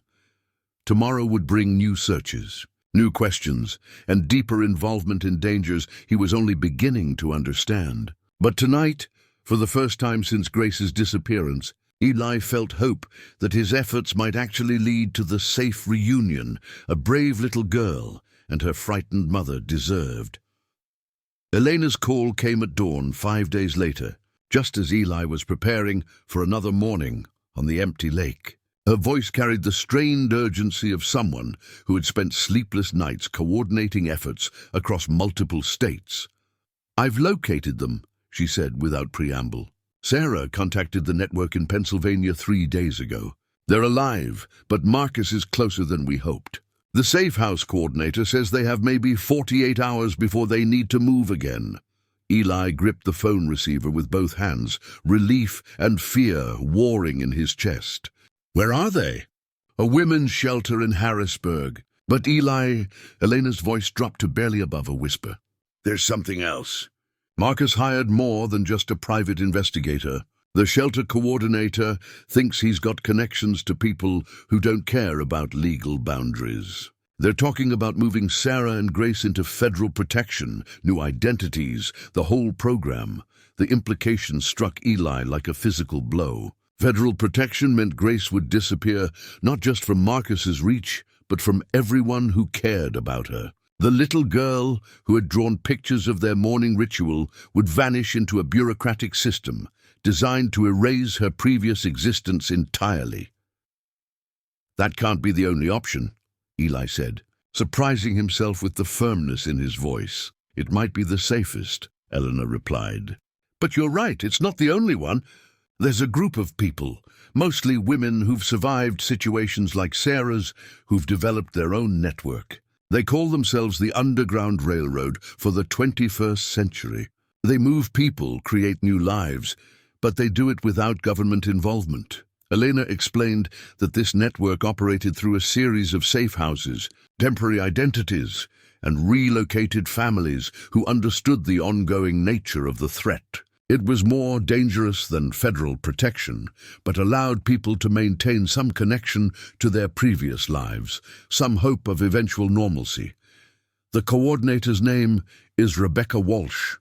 Tomorrow would bring new searches, new questions, and deeper involvement in dangers he was only beginning to understand. But tonight, for the first time since Grace's disappearance, Eli felt hope that his efforts might actually lead to the safe reunion a brave little girl and her frightened mother deserved. Elena's call came at dawn 5 days later, just as Eli was preparing for another morning on the empty lake. Her voice carried the strained urgency of someone who had spent sleepless nights coordinating efforts across multiple states. "I've located them," she said without preamble. "Sarah contacted the network in Pennsylvania 3 days ago. They're alive, but Marcus is closer than we hoped. The safe house coordinator says they have maybe 48 hours before they need to move again." Eli gripped the phone receiver with both hands, relief and fear warring in his chest. "Where are they?" "A women's shelter in Harrisburg." "But Eli," Elena's voice dropped to barely above a whisper. "There's something else." Marcus hired more than just a private investigator. The shelter coordinator thinks he's got connections to people who don't care about legal boundaries. They're talking about moving Sarah and Grace into federal protection, new identities, the whole program. The implications struck Eli like a physical blow. Federal protection meant Grace would disappear not just from Marcus's reach, but from everyone who cared about her. The little girl who had drawn pictures of their morning ritual would vanish into a bureaucratic system designed to erase her previous existence entirely. "That can't be the only option," Eli said, surprising himself with the firmness in his voice. "It might be the safest," Eleanor replied. "But you're right, it's not the only one. There's a group of people, mostly women who've survived situations like Sarah's, who've developed their own network. They call themselves the Underground Railroad for the 21st century. They move people, create new lives, but they do it without government involvement." Elena explained that this network operated through a series of safe houses, temporary identities, and relocated families who understood the ongoing nature of the threat. It was more dangerous than federal protection, but allowed people to maintain some connection to their previous lives, some hope of eventual normalcy. "The coordinator's name is Rebecca Walsh,"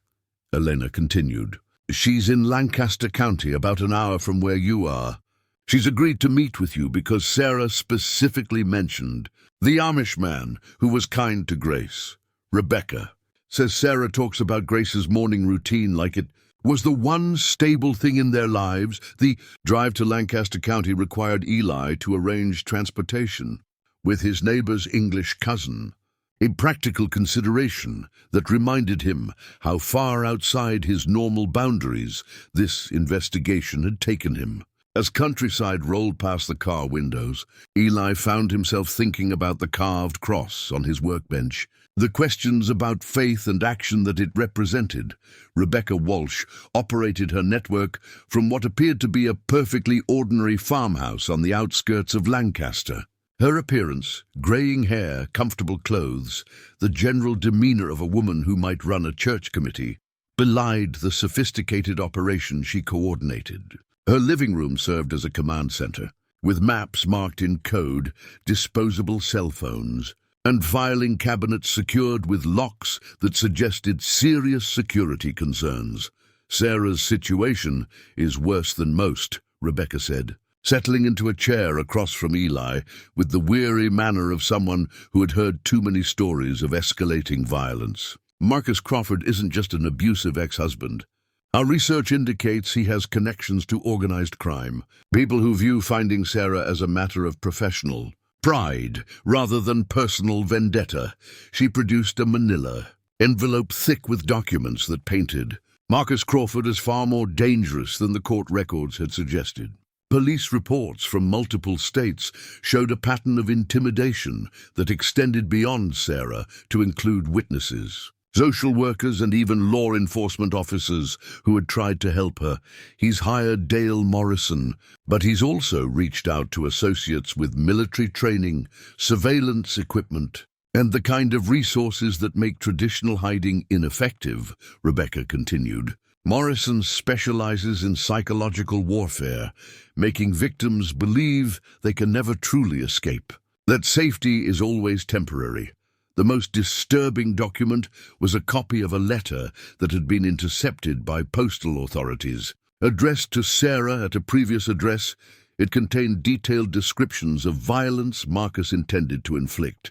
Elena continued. "She's in Lancaster County, about an hour from where you are. She's agreed to meet with you because Sarah specifically mentioned the Amish man who was kind to Grace. Rebecca says Sarah talks about Grace's morning routine like it was the one stable thing in their lives. The drive to Lancaster County required Eli to arrange transportation with his neighbor's English cousin, a practical consideration that reminded him how far outside his normal boundaries this investigation had taken him. As countryside rolled past the car windows, Eli found himself thinking about the carved cross on his workbench, the questions about faith and action that it represented. Rebecca Walsh operated her network from what appeared to be a perfectly ordinary farmhouse on the outskirts of Lancaster. Her appearance, graying hair, comfortable clothes, the general demeanor of a woman who might run a church committee, belied the sophisticated operation she coordinated. Her living room served as a command center, with maps marked in code, disposable cell phones, and filing cabinets secured with locks that suggested serious security concerns. Sarah's situation is worse than most, Rebecca said, settling into a chair across from Eli with the weary manner of someone who had heard too many stories of escalating violence. Marcus Crawford isn't just an abusive ex-husband. Our research indicates he has connections to organized crime, people who view finding Sarah as a matter of professional pride rather than personal vendetta. She produced a manila envelope thick with documents that painted Marcus Crawford as far more dangerous than the court records had suggested. Police reports from multiple states showed a pattern of intimidation that extended beyond Sarah to include witnesses, social workers, and even law enforcement officers who had tried to help her. He's hired Dale Morrison, but he's also reached out to associates with military training, surveillance equipment, and the kind of resources that make traditional hiding ineffective, Rebecca continued. Morrison specializes in psychological warfare, making victims believe they can never truly escape, that safety is always temporary. The most disturbing document was a copy of a letter that had been intercepted by postal authorities. Addressed to Sarah at a previous address, it contained detailed descriptions of violence Marcus intended to inflict,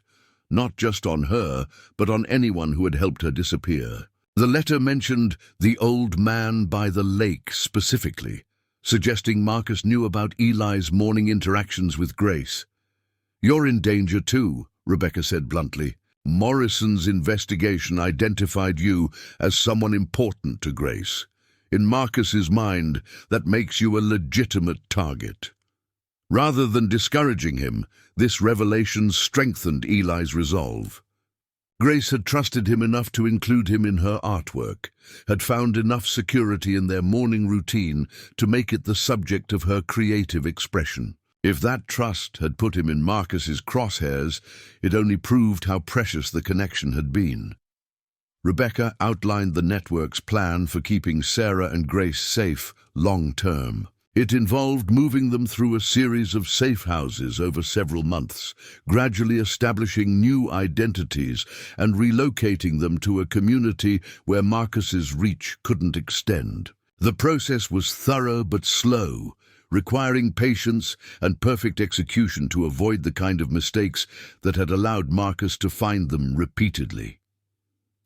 not just on her, but on anyone who had helped her disappear. The letter mentioned the old man by the lake specifically, suggesting Marcus knew about Eli's morning interactions with Grace. "You're in danger too," Rebecca said bluntly. "Morrison's investigation identified you as someone important to Grace. In Marcus's mind, that makes you a legitimate target." Rather than discouraging him, this revelation strengthened Eli's resolve. Grace had trusted him enough to include him in her artwork, had found enough security in their morning routine to make it the subject of her creative expression. If that trust had put him in Marcus's crosshairs, it only proved how precious the connection had been. Rebecca outlined the network's plan for keeping Sarah and Grace safe long-term. It involved moving them through a series of safe houses over several months, gradually establishing new identities and relocating them to a community where Marcus's reach couldn't extend. The process was thorough but slow, requiring patience and perfect execution to avoid the kind of mistakes that had allowed Marcus to find them repeatedly.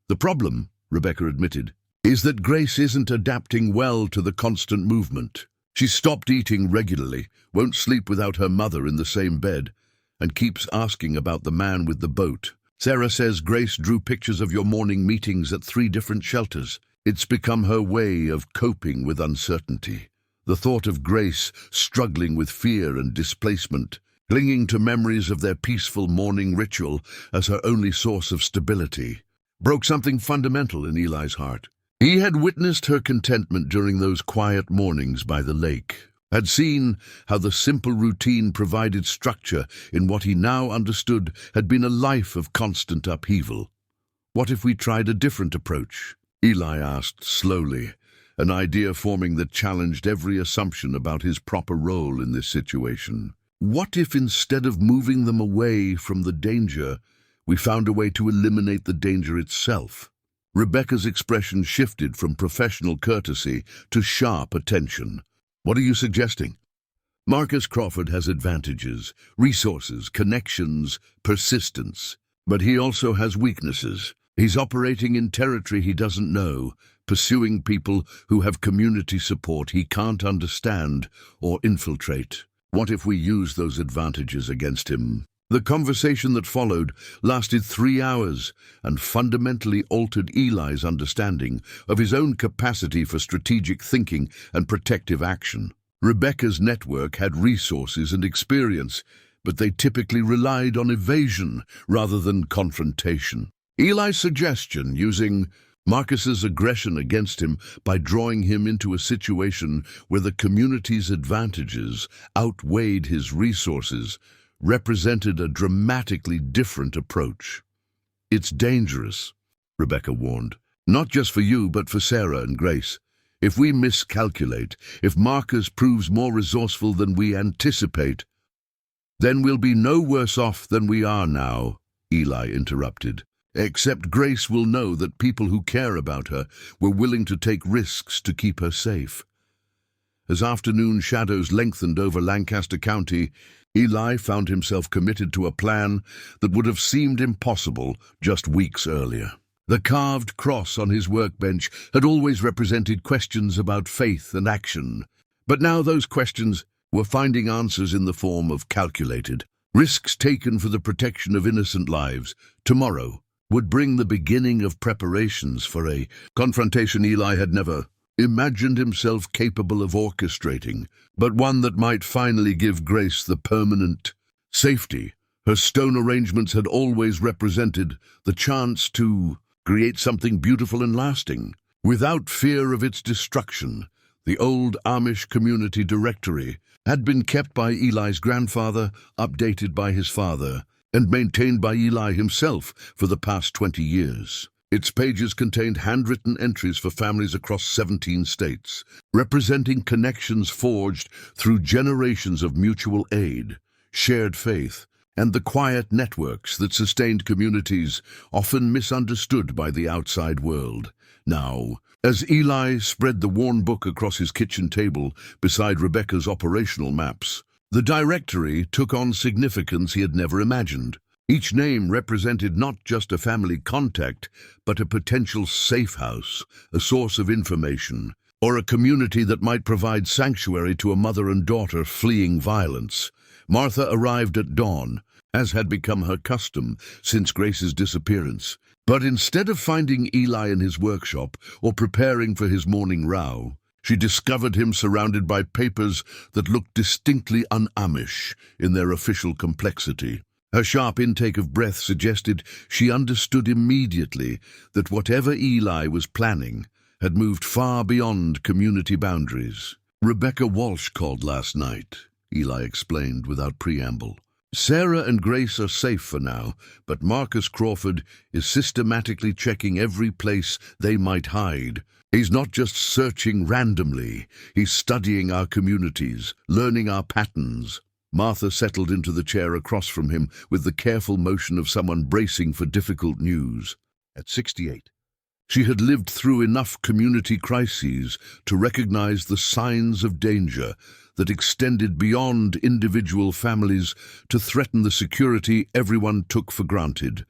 "The problem," Rebecca admitted, "is that Grace isn't adapting well to the constant movement. She's stopped eating regularly, won't sleep without her mother in the same bed, and keeps asking about the man with the boat. Sarah says Grace drew pictures of your morning meetings at 3 different shelters. It's become her way of coping with uncertainty. The thought of Grace struggling with fear and displacement, clinging to memories of their peaceful morning ritual as her only source of stability, broke something fundamental in Eli's heart. He had witnessed her contentment during those quiet mornings by the lake, had seen how the simple routine provided structure in what he now understood had been a life of constant upheaval. "What if we tried a different approach?" Eli asked slowly, an idea forming that challenged every assumption about his proper role in this situation. "What if instead of moving them away from the danger, we found a way to eliminate the danger itself?" Rebecca's expression shifted from professional courtesy to sharp attention. "What are you suggesting?" Marcus Crawford has advantages, resources, connections, persistence. But he also has weaknesses. He's operating in territory he doesn't know, pursuing people who have community support he can't understand or infiltrate. What if we use those advantages against him? The conversation that followed lasted 3 hours and fundamentally altered Eli's understanding of his own capacity for strategic thinking and protective action. Rebecca's network had resources and experience, but they typically relied on evasion rather than confrontation. Eli's suggestion, using Marcus's aggression against him by drawing him into a situation where the community's advantages outweighed his resources, represented a dramatically different approach. "It's dangerous," Rebecca warned. "Not just for you, but for Sarah and Grace. If we miscalculate, if Marcus proves more resourceful than we anticipate, then we'll be no worse off than we are now," Eli interrupted. "Except Grace will know that people who care about her were willing to take risks to keep her safe." As afternoon shadows lengthened over Lancaster County, Eli found himself committed to a plan that would have seemed impossible just weeks earlier. The carved cross on his workbench had always represented questions about faith and action, but now those questions were finding answers in the form of calculated risks taken for the protection of innocent lives. Tomorrow would bring the beginning of preparations for a confrontation Eli had never imagined himself capable of orchestrating, but one that might finally give Grace the permanent safety her stone arrangements had always represented, the chance to create something beautiful and lasting, without fear of its destruction. The old Amish community directory had been kept by Eli's grandfather, updated by his father, and maintained by Eli himself for the past 20 years. Its pages contained handwritten entries for families across 17 states, representing connections forged through generations of mutual aid, shared faith, and the quiet networks that sustained communities often misunderstood by the outside world. Now, as Eli spread the worn book across his kitchen table beside Rebecca's operational maps, the directory took on significance he had never imagined. Each name represented not just a family contact, but a potential safe house, a source of information, or a community that might provide sanctuary to a mother and daughter fleeing violence. Martha arrived at dawn, as had become her custom since Grace's disappearance. But instead of finding Eli in his workshop or preparing for his morning row, she discovered him surrounded by papers that looked distinctly un-Amish in their official complexity. Her sharp intake of breath suggested she understood immediately that whatever Eli was planning had moved far beyond community boundaries. "Rebecca Walsh called last night," Eli explained without preamble. "Sarah and Grace are safe for now, but Marcus Crawford is systematically checking every place they might hide. He's not just searching randomly, he's studying our communities, learning our patterns." Martha settled into the chair across from him with the careful motion of someone bracing for difficult news. At 68, she had lived through enough community crises to recognize the signs of danger that extended beyond individual families to threaten the security everyone took for granted.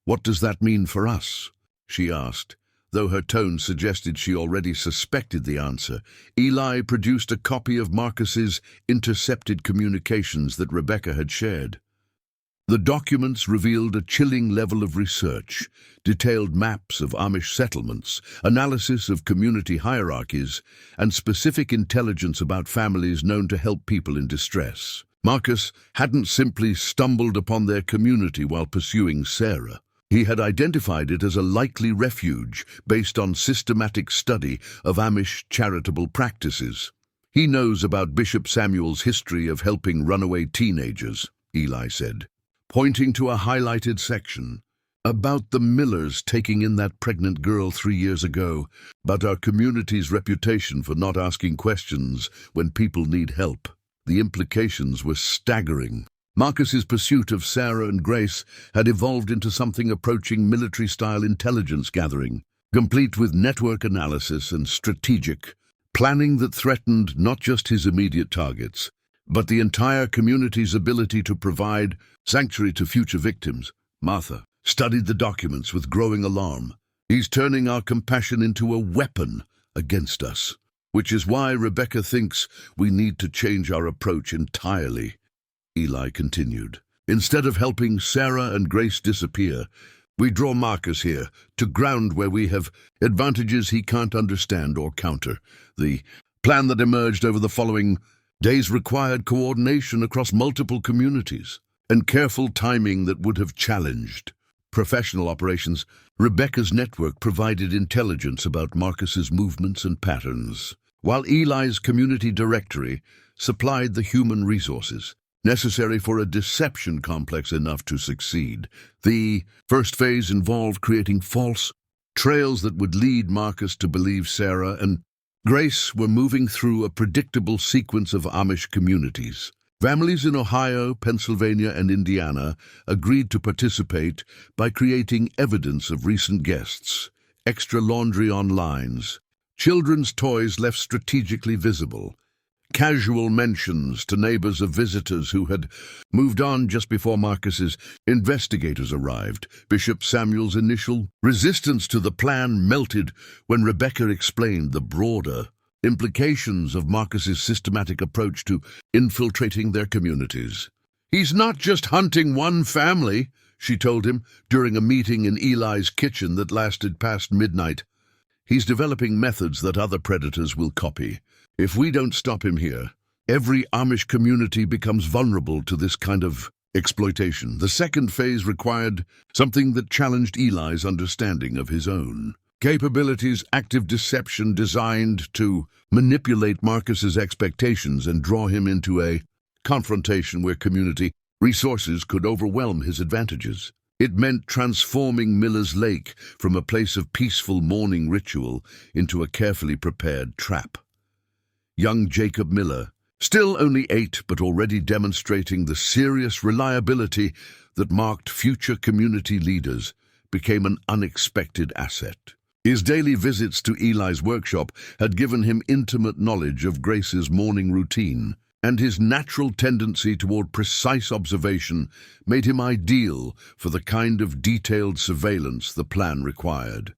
"What does that mean for us?" she asked. Though her tone suggested she already suspected the answer, Eli produced a copy of Marcus's intercepted communications that Rebecca had shared. The documents revealed a chilling level of research, detailed maps of Amish settlements, analysis of community hierarchies, and specific intelligence about families known to help people in distress. Marcus hadn't simply stumbled upon their community while pursuing Sarah. He had identified it as a likely refuge based on systematic study of Amish charitable practices. "He knows about Bishop Samuel's history of helping runaway teenagers," Eli said, pointing to a highlighted section. "About the Millers taking in that pregnant girl 3 years ago, about our community's reputation for not asking questions when people need help." The implications were staggering. Marcus's pursuit of Sarah and Grace had evolved into something approaching military-style intelligence gathering, complete with network analysis and strategic planning that threatened not just his immediate targets, but the entire community's ability to provide sanctuary to future victims. Martha studied the documents with growing alarm. He's turning our compassion into a weapon against us, which is why Rebecca thinks we need to change our approach entirely. Eli continued. Instead of helping Sarah and Grace disappear, we draw markers here to ground where we have advantages he can't understand or counter. The plan that emerged over the following days required coordination across multiple communities and careful timing that would have challenged professional operations. Rebecca's network provided intelligence about Marcus's movements and patterns, while Eli's community directory supplied the human resources necessary for a deception complex enough to succeed. The first phase involved creating false trails that would lead Marcus to believe Sarah and Grace were moving through a predictable sequence of Amish communities. Families in Ohio, Pennsylvania, and Indiana agreed to participate by creating evidence of recent guests, extra laundry on lines, children's toys left strategically visible, casual mentions to neighbors of visitors who had moved on just before Marcus's investigators arrived. Bishop Samuel's initial resistance to the plan melted when Rebecca explained the broader implications of Marcus's systematic approach to infiltrating their communities. He's not just hunting one family, she told him during a meeting in Eli's kitchen that lasted past midnight. He's developing methods that other predators will copy. If we don't stop him here, every Amish community becomes vulnerable to this kind of exploitation. The second phase required something that challenged Eli's understanding of his own capabilities, active deception designed to manipulate Marcus's expectations and draw him into a confrontation where community resources could overwhelm his advantages. It meant transforming Miller's Lake from a place of peaceful morning ritual into a carefully prepared trap. Young Jacob Miller, still only 8 but already demonstrating the serious reliability that marked future community leaders, became an unexpected asset. His daily visits to Eli's workshop had given him intimate knowledge of Grace's morning routine, and his natural tendency toward precise observation made him ideal for the kind of detailed surveillance the plan required.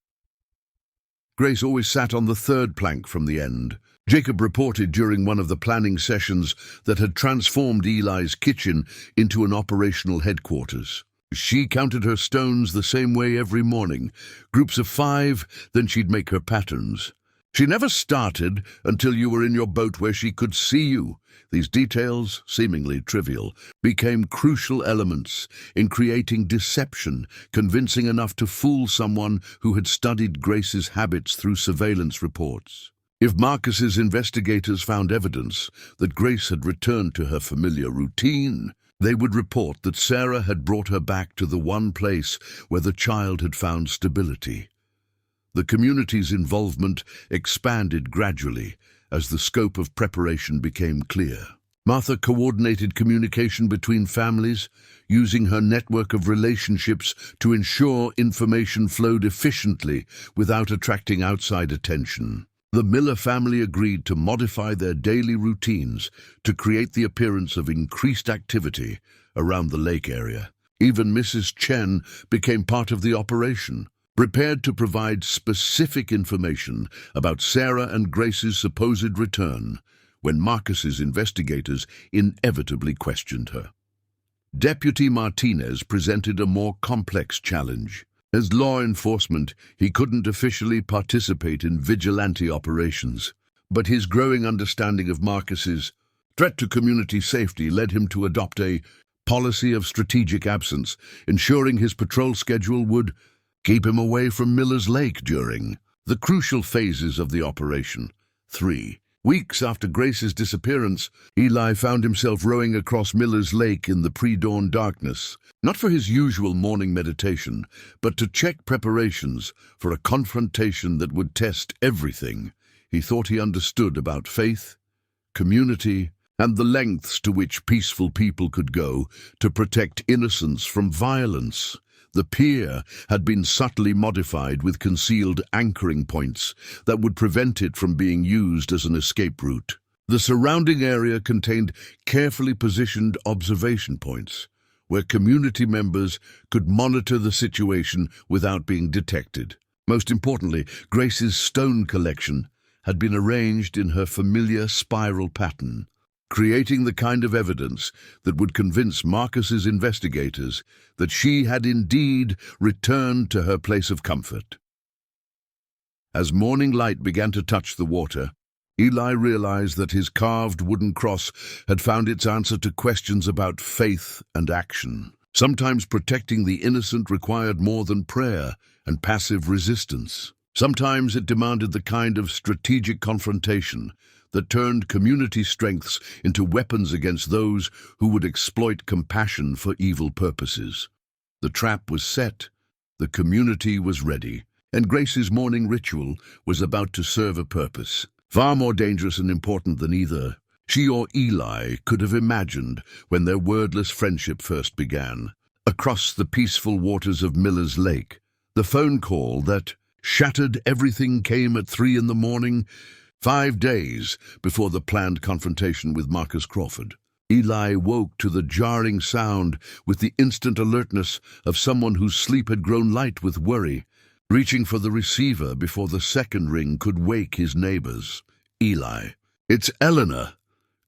Grace always sat on the third plank from the end. Jacob reported during one of the planning sessions that had transformed Eli's kitchen into an operational headquarters. She counted her stones the same way every morning, groups of 5, then she'd make her patterns. She never started until you were in your boat where she could see you. These details, seemingly trivial, became crucial elements in creating deception, convincing enough to fool someone who had studied Grace's habits through surveillance reports. If Marcus's investigators found evidence that Grace had returned to her familiar routine, they would report that Sarah had brought her back to the one place where the child had found stability. The community's involvement expanded gradually as the scope of preparation became clear. Martha coordinated communication between families, using her network of relationships to ensure information flowed efficiently without attracting outside attention. The Miller family agreed to modify their daily routines to create the appearance of increased activity around the lake area. Even Mrs. Chen became part of the operation, prepared to provide specific information about Sarah and Grace's supposed return when Marcus's investigators inevitably questioned her. Deputy Martinez presented a more complex challenge. As law enforcement, he couldn't officially participate in vigilante operations, but his growing understanding of Marcus's threat to community safety led him to adopt a policy of strategic absence, ensuring his patrol schedule would keep him away from Miller's Lake during the crucial phases of the operation. 3 weeks after Grace's disappearance, Eli found himself rowing across Miller's Lake in the pre-dawn darkness, not for his usual morning meditation, but to check preparations for a confrontation that would test everything he thought he understood about faith, community, and the lengths to which peaceful people could go to protect innocence from violence. The pier had been subtly modified with concealed anchoring points that would prevent it from being used as an escape route. The surrounding area contained carefully positioned observation points, where community members could monitor the situation without being detected. Most importantly, Grace's stone collection had been arranged in her familiar spiral pattern, creating the kind of evidence that would convince Marcus's investigators that she had indeed returned to her place of comfort. As morning light began to touch the water, Eli realized that his carved wooden cross had found its answer to questions about faith and action. Sometimes protecting the innocent required more than prayer and passive resistance. Sometimes it demanded the kind of strategic confrontation that turned community strengths into weapons against those who would exploit compassion for evil purposes. The trap was set, the community was ready, and Grace's morning ritual was about to serve a purpose, far more dangerous and important than either she or Eli could have imagined when their wordless friendship first began. Across the peaceful waters of Miller's Lake, the phone call that shattered everything came at 3 a.m, 5 days before the planned confrontation with Marcus Crawford. Eli woke to the jarring sound with the instant alertness of someone whose sleep had grown light with worry, reaching for the receiver before the second ring could wake his neighbors. Eli. "It's Eleanor."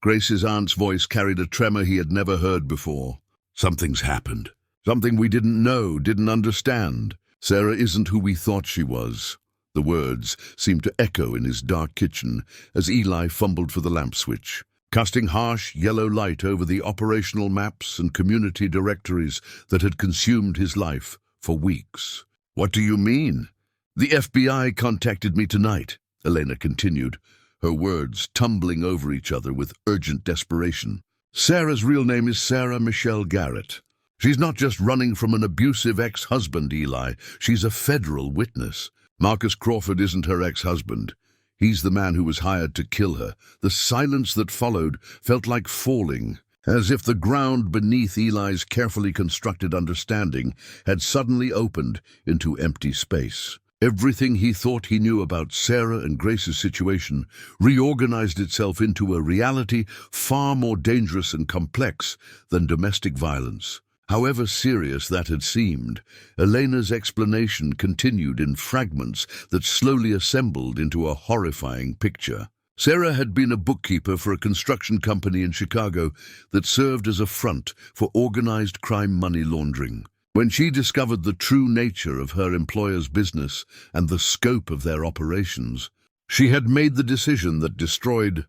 Grace's aunt's voice carried a tremor he had never heard before. "Something's happened. Something we didn't know, didn't understand. Sarah isn't who we thought she was." The words seemed to echo in his dark kitchen as Eli fumbled for the lamp switch, casting harsh yellow light over the operational maps and community directories that had consumed his life for weeks. "What do you mean?" "The FBI contacted me tonight," Elena continued, her words tumbling over each other with urgent desperation. "Sarah's real name is Sarah Michelle Garrett. She's not just running from an abusive ex-husband, Eli. She's a federal witness. Marcus Crawford isn't her ex-husband. He's the man who was hired to kill her." The silence that followed felt like falling, as if the ground beneath Eli's carefully constructed understanding had suddenly opened into empty space. Everything he thought he knew about Sarah and Grace's situation reorganized itself into a reality far more dangerous and complex than domestic violence. However serious that had seemed, Elena's explanation continued in fragments that slowly assembled into a horrifying picture. Sarah had been a bookkeeper for a construction company in Chicago that served as a front for organized crime money laundering. When she discovered the true nature of her employer's business and the scope of their operations, she had made the decision that destroyed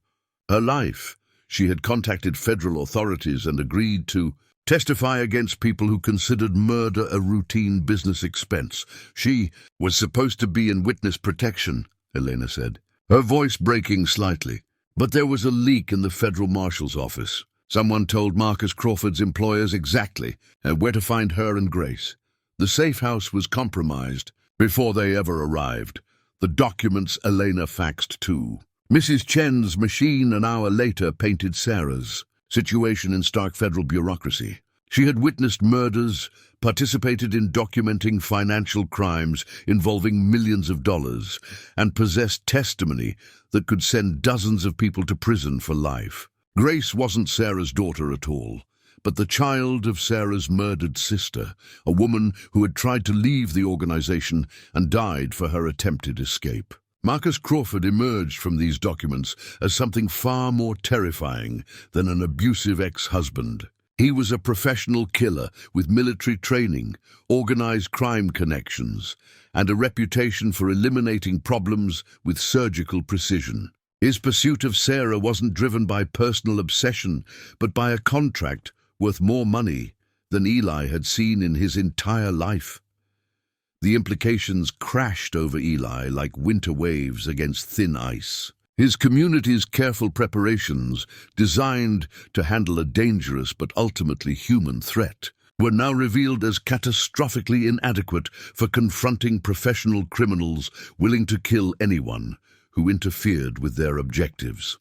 her life. She had contacted federal authorities and agreed to testify against people who considered murder a routine business expense. She was supposed to be in witness protection, Elena said, her voice breaking slightly. But there was a leak in the federal marshal's office. Someone told Marcus Crawford's employers exactly where to find her and Grace. The safe house was compromised before they ever arrived. The documents Elena faxed too. Mrs. Chen's machine an hour later painted Sarah's situation in stark federal bureaucracy. She had witnessed murders, participated in documenting financial crimes involving millions of dollars, and possessed testimony that could send dozens of people to prison for life. Grace wasn't Sarah's daughter at all, but the child of Sarah's murdered sister, a woman who had tried to leave the organization and died for her attempted escape. Marcus Crawford emerged from these documents as something far more terrifying than an abusive ex-husband. He was a professional killer with military training, organized crime connections, and a reputation for eliminating problems with surgical precision. His pursuit of Sarah wasn't driven by personal obsession, but by a contract worth more money than Eli had seen in his entire life. The implications crashed over Eli like winter waves against thin ice. His community's careful preparations, designed to handle a dangerous but ultimately human threat, were now revealed as catastrophically inadequate for confronting professional criminals willing to kill anyone who interfered with their objectives.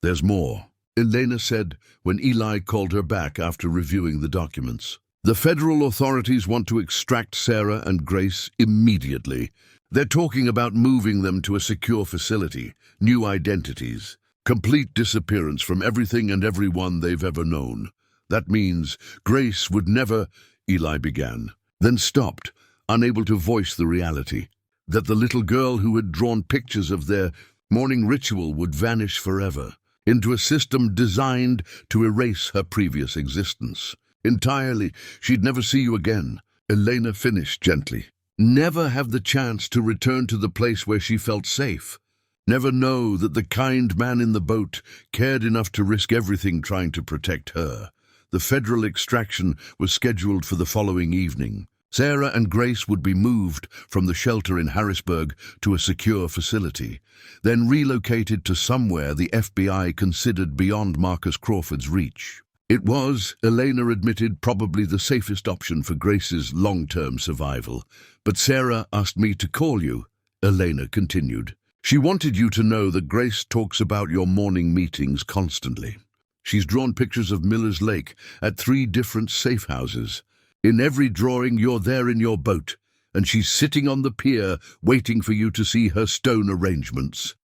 "There's more," Elena said when Eli called her back after reviewing the documents. "The federal authorities want to extract Sarah and Grace immediately. They're talking about moving them to a secure facility, new identities, Complete disappearance from everything and everyone they've ever known. That means Grace would never, Eli began, then stopped, unable to voice the reality. That the little girl who had drawn pictures of their morning ritual would vanish forever, into a system designed to erase her previous existence. Entirely, she'd never see you again, Elena finished gently. Never have the chance to return to the place where she felt safe. Never know that the kind man in the boat cared enough to risk everything trying to protect her. The federal extraction was scheduled for the following evening. Sarah and Grace would be moved from the shelter in Harrisburg to a secure facility, then relocated to somewhere the FBI considered beyond Marcus Crawford's reach. It was, Elena admitted, probably the safest option for Grace's long-term survival. But Sarah asked me to call you, Elena continued. She wanted you to know that Grace talks about your morning meetings constantly. She's drawn pictures of Miller's Lake at 3 different safe houses. In every drawing, you're there in your boat, and she's sitting on the pier waiting for you to see her stone arrangements.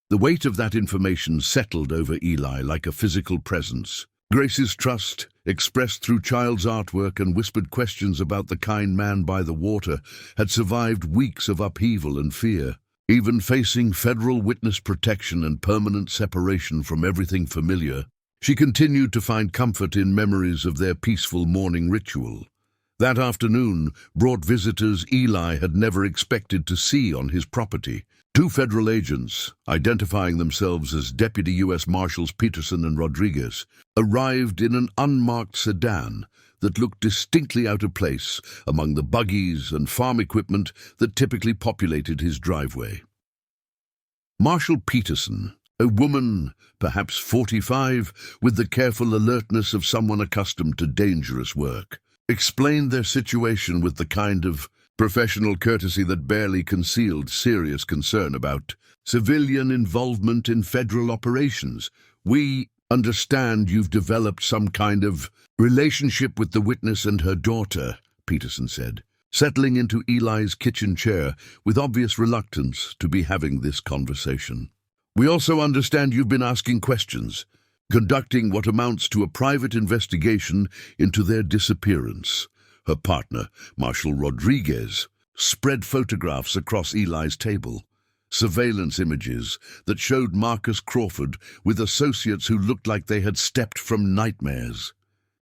The weight of that information settled over Eli like a physical presence. Grace's trust, expressed through child's artwork and whispered questions about the kind man by the water, had survived weeks of upheaval and fear. Even facing federal witness protection and permanent separation from everything familiar, she continued to find comfort in memories of their peaceful morning ritual. That afternoon brought visitors Eli had never expected to see on his property. 2 federal agents, identifying themselves as Deputy U.S. Marshals Peterson and Rodriguez, arrived in an unmarked sedan that looked distinctly out of place among the buggies and farm equipment that typically populated his driveway. Marshal Peterson, a woman, perhaps 45, with the careful alertness of someone accustomed to dangerous work, explained their situation with the kind of professional courtesy that barely concealed serious concern about civilian involvement in federal operations. We understand you've developed some kind of relationship with the witness and her daughter, Peterson said, settling into Eli's kitchen chair with obvious reluctance to be having this conversation. We also understand you've been asking questions, conducting what amounts to a private investigation into their disappearance. Her partner, Marshal Rodriguez, spread photographs across Eli's table, surveillance images that showed Marcus Crawford with associates who looked like they had stepped from nightmares.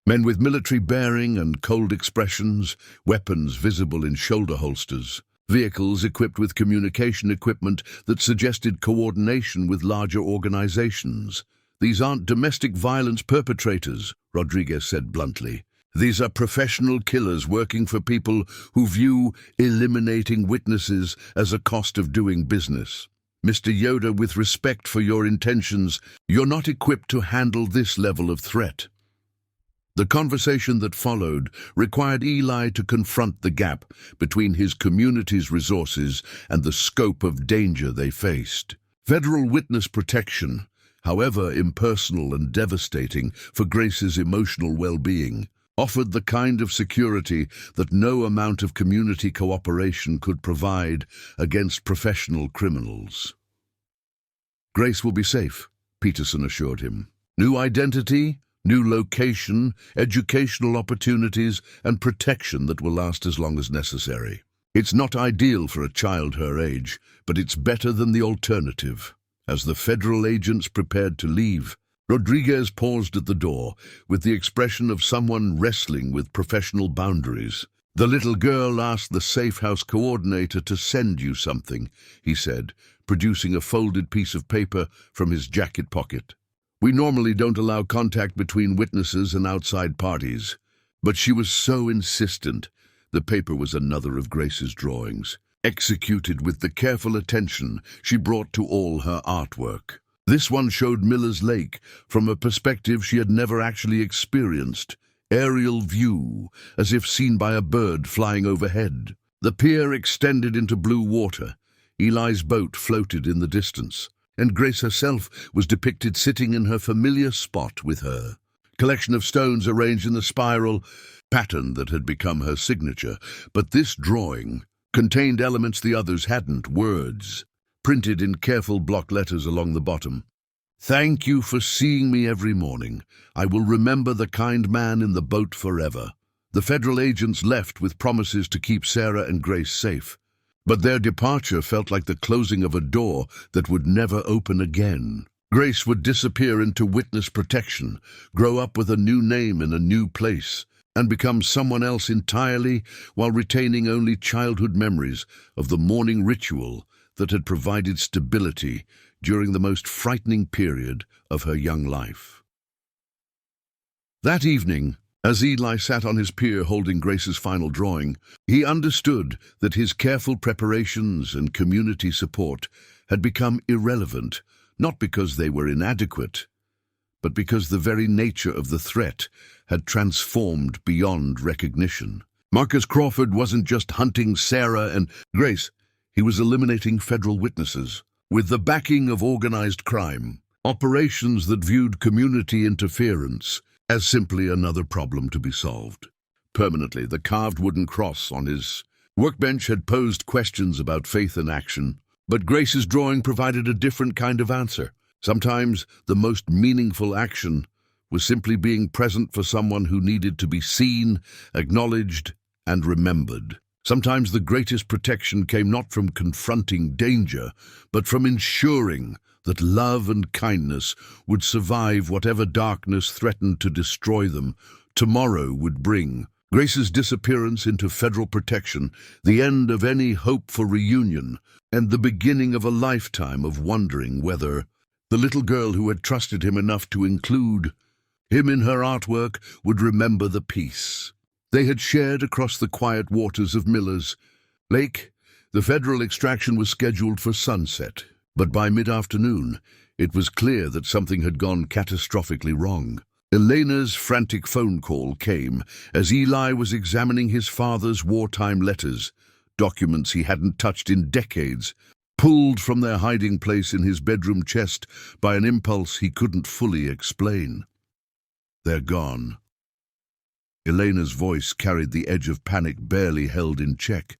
Men with military bearing and cold expressions, weapons visible in shoulder holsters, vehicles equipped with communication equipment that suggested coordination with larger organizations. These aren't domestic violence perpetrators, Rodriguez said bluntly. These are professional killers working for people who view eliminating witnesses as a cost of doing business. Mr. Yoder, with respect for your intentions, you're not equipped to handle this level of threat. The conversation that followed required Eli to confront the gap between his community's resources and the scope of danger they faced. Federal witness protection, however impersonal and devastating for Grace's emotional well-being, offered the kind of security that no amount of community cooperation could provide against professional criminals. Grace will be safe, Peterson assured him. New identity, new location, educational opportunities, and protection that will last as long as necessary. It's not ideal for a child her age, but it's better than the alternative. As the federal agents prepared to leave, Rodriguez paused at the door with the expression of someone wrestling with professional boundaries. The little girl asked the safe house coordinator to send you something, he said, producing a folded piece of paper from his jacket pocket. We normally don't allow contact between witnesses and outside parties, but she was so insistent. The paper was another of Grace's drawings, executed with the careful attention she brought to all her artwork. This one showed Miller's Lake from a perspective she had never actually experienced, aerial view, as if seen by a bird flying overhead. The pier extended into blue water. Eli's boat floated in the distance, and Grace herself was depicted sitting in her familiar spot with her. Collection of stones arranged in the spiral pattern that had become her signature, but this drawing contained elements the others hadn't, words. printed in careful block letters along the bottom. "Thank you for seeing me every morning. I will remember the kind man in the boat forever." The federal agents left with promises to keep Sarah and Grace safe. But their departure felt like the closing of a door that would never open again. Grace would disappear into witness protection, grow up with a new name in a new place, and become someone else entirely while retaining only childhood memories of the morning ritual that had provided stability during the most frightening period of her young life. That evening, as Eli sat on his pier holding Grace's final drawing, he understood that his careful preparations and community support had become irrelevant, not because they were inadequate, but because the very nature of the threat had transformed beyond recognition. Marcus Crawford wasn't just hunting Sarah and Grace, he was eliminating federal witnesses. With the backing of organized crime, operations that viewed community interference as simply another problem to be solved. Permanently, the carved wooden cross on his workbench had posed questions about faith and action, but Grace's drawing provided a different kind of answer. Sometimes the most meaningful action was simply being present for someone who needed to be seen, acknowledged, and remembered. Sometimes the greatest protection came not from confronting danger, but from ensuring that love and kindness would survive whatever darkness threatened to destroy them tomorrow would bring. Grace's disappearance into federal protection, the end of any hope for reunion, and the beginning of a lifetime of wondering whether the little girl who had trusted him enough to include him in her artwork would remember the peace they had shared across the quiet waters of Miller's Lake. The federal extraction was scheduled for sunset, but by mid-afternoon, it was clear that something had gone catastrophically wrong. Elena's frantic phone call came as Eli was examining his father's wartime letters, documents he hadn't touched in decades, pulled from their hiding place in his bedroom chest by an impulse he couldn't fully explain. "They're gone." Elena's voice carried the edge of panic barely held in check.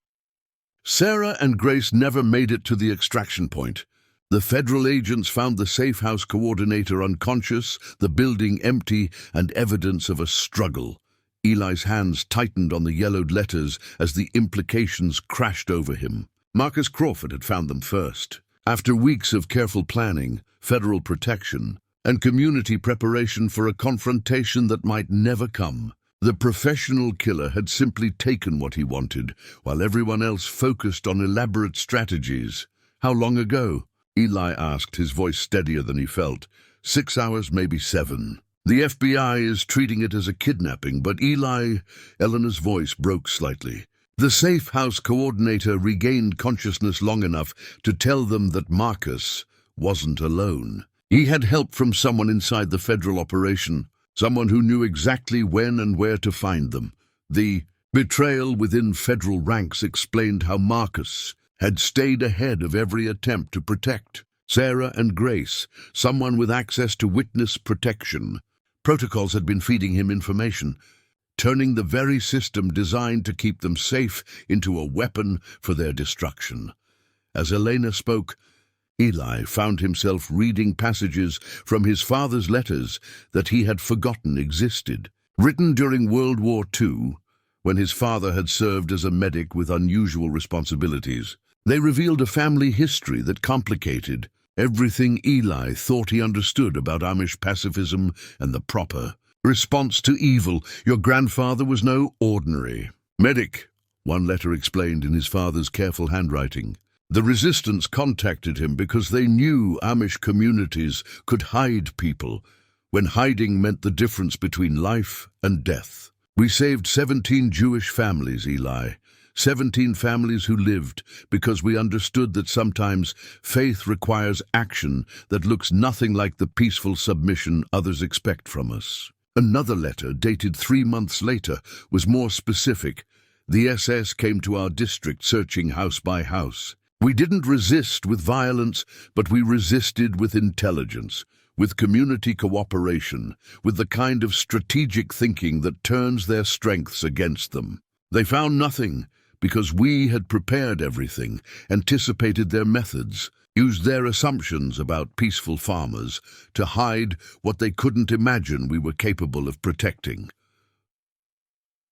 Sarah and Grace never made it to the extraction point. The federal agents found the safe house coordinator unconscious, the building empty, and evidence of a struggle. Eli's hands tightened on the yellowed letters as the implications crashed over him. Marcus Crawford had found them first. After weeks of careful planning, federal protection, and community preparation for a confrontation that might never come, the professional killer had simply taken what he wanted, while everyone else focused on elaborate strategies. "How long ago?" Eli asked, his voice steadier than he felt. 6 hours, maybe 7. "The FBI is treating it as a kidnapping, but Eleanor's voice broke slightly. The safe house coordinator regained consciousness long enough to tell them that Marcus wasn't alone. He had help from someone inside the federal operation, someone who knew exactly when and where to find them. The betrayal within federal ranks explained how Marcus had stayed ahead of every attempt to protect Sarah and Grace, someone with access to witness protection. Protocols had been feeding him information, turning the very system designed to keep them safe into a weapon for their destruction. As Elena spoke, Eli found himself reading passages from his father's letters that he had forgotten existed. Written during World War II, when his father had served as a medic with unusual responsibilities, they revealed a family history that complicated everything Eli thought he understood about Amish pacifism and the proper response to evil. "Your grandfather was no ordinary medic," one letter explained in his father's careful handwriting. "The resistance contacted him because they knew Amish communities could hide people, when hiding meant the difference between life and death. We saved 17 Jewish families, Eli. 17 families who lived because we understood that sometimes faith requires action that looks nothing like the peaceful submission others expect from us." Another letter, dated 3 months later, was more specific. "The SS came to our district searching house by house. We didn't resist with violence, but we resisted with intelligence, with community cooperation, with the kind of strategic thinking that turns their strengths against them. They found nothing, because we had prepared everything, anticipated their methods, used their assumptions about peaceful farmers to hide what they couldn't imagine we were capable of protecting.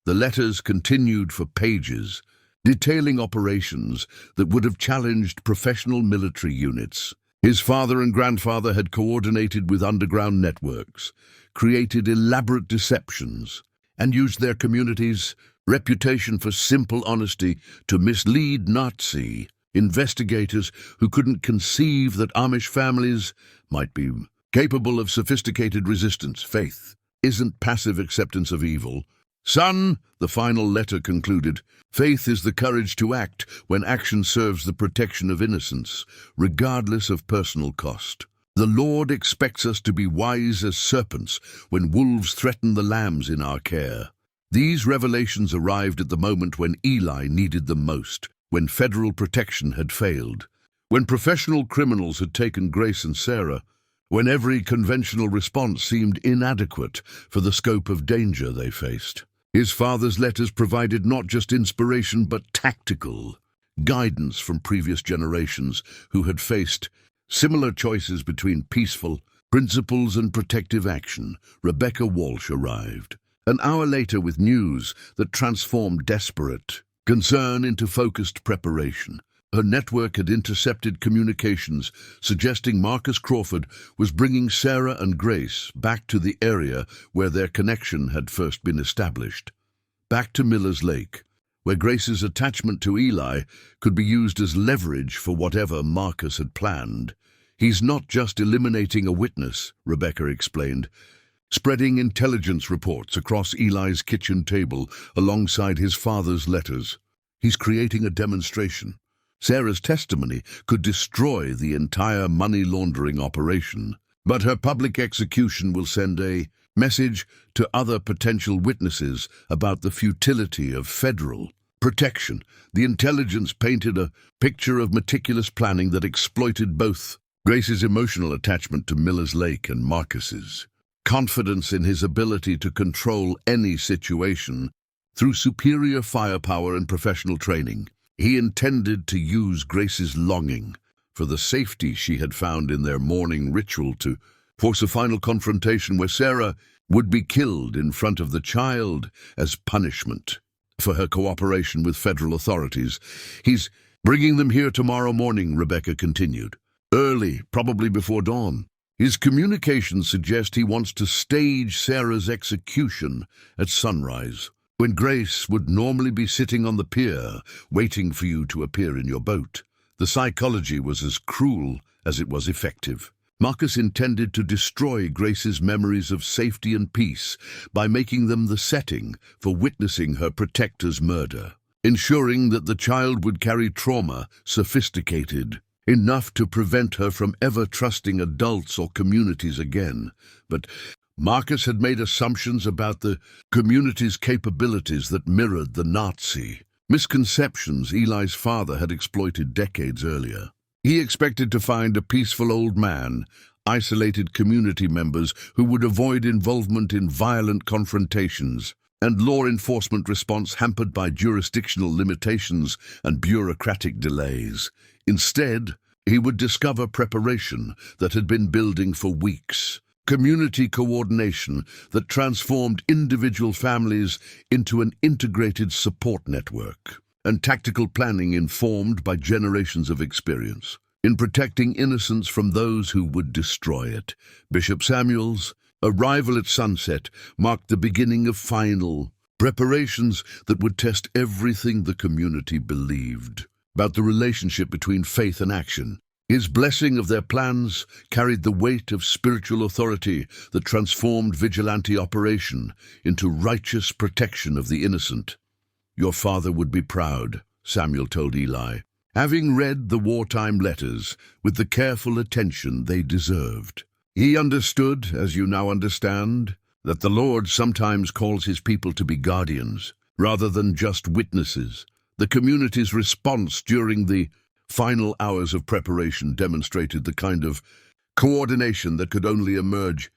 The letters continued for pages, detailing operations that would have challenged professional military units. His father and grandfather had coordinated with underground networks, created elaborate deceptions, and used their community's reputation for simple honesty to mislead Nazi investigators who couldn't conceive that Amish families might be capable of sophisticated resistance. Faith isn't passive acceptance of evil. Son, the final letter concluded, faith is the courage to act when action serves the protection of innocence, regardless of personal cost. The Lord expects us to be wise as serpents when wolves threaten the lambs in our care. These revelations arrived at the moment when Eli needed them most, when federal protection had failed, when professional criminals had taken Grace and Sarah, when every conventional response seemed inadequate for the scope of danger they faced. His father's letters provided not just inspiration but tactical guidance from previous generations who had faced similar choices between peaceful principles and protective action. Rebecca Walsh arrived an hour later with news that transformed desperate concern into focused preparation. Her network had intercepted communications suggesting Marcus Crawford was bringing Sarah and Grace back to the area where their connection had first been established, back to Miller's Lake, where Grace's attachment to Eli could be used as leverage for whatever Marcus had planned. He's not just eliminating a witness, Rebecca explained, spreading intelligence reports across Eli's kitchen table alongside his father's letters. He's creating a demonstration. Sarah's testimony could destroy the entire money laundering operation, but her public execution will send a message to other potential witnesses about the futility of federal protection. The intelligence painted a picture of meticulous planning that exploited both Grace's emotional attachment to Miller's Lake and Marcus's confidence in his ability to control any situation through superior firepower and professional training. He intended to use Grace's longing for the safety she had found in their morning ritual to force a final confrontation where Sarah would be killed in front of the child as punishment for her cooperation with federal authorities. He's bringing them here tomorrow morning, Rebecca continued. Early, probably before dawn. His communications suggest he wants to stage Sarah's execution at sunrise, when Grace would normally be sitting on the pier, waiting for you to appear in your boat. The psychology was as cruel as it was effective. Marcus intended to destroy Grace's memories of safety and peace by making them the setting for witnessing her protector's murder, ensuring that the child would carry trauma sophisticated enough to prevent her from ever trusting adults or communities again. But Marcus had made assumptions about the community's capabilities that mirrored the Nazi misconceptions Eli's father had exploited decades earlier. He expected to find a peaceful old man, isolated community members who would avoid involvement in violent confrontations, and law enforcement response hampered by jurisdictional limitations and bureaucratic delays. Instead, he would discover preparation that had been building for weeks, community coordination that transformed individual families into an integrated support network, and tactical planning informed by generations of experience in protecting innocence from those who would destroy it. Bishop Samuel's arrival at sunset marked the beginning of final preparations that would test everything the community believed about the relationship between faith and action. His blessing of their plans carried the weight of spiritual authority that transformed vigilante operation into righteous protection of the innocent. Your father would be proud, Samuel told Eli, having read the wartime letters with the careful attention they deserved. He understood, as you now understand, that the Lord sometimes calls his people to be guardians, rather than just witnesses. The community's response during the final hours of preparation demonstrated the kind of coordination that could only emerge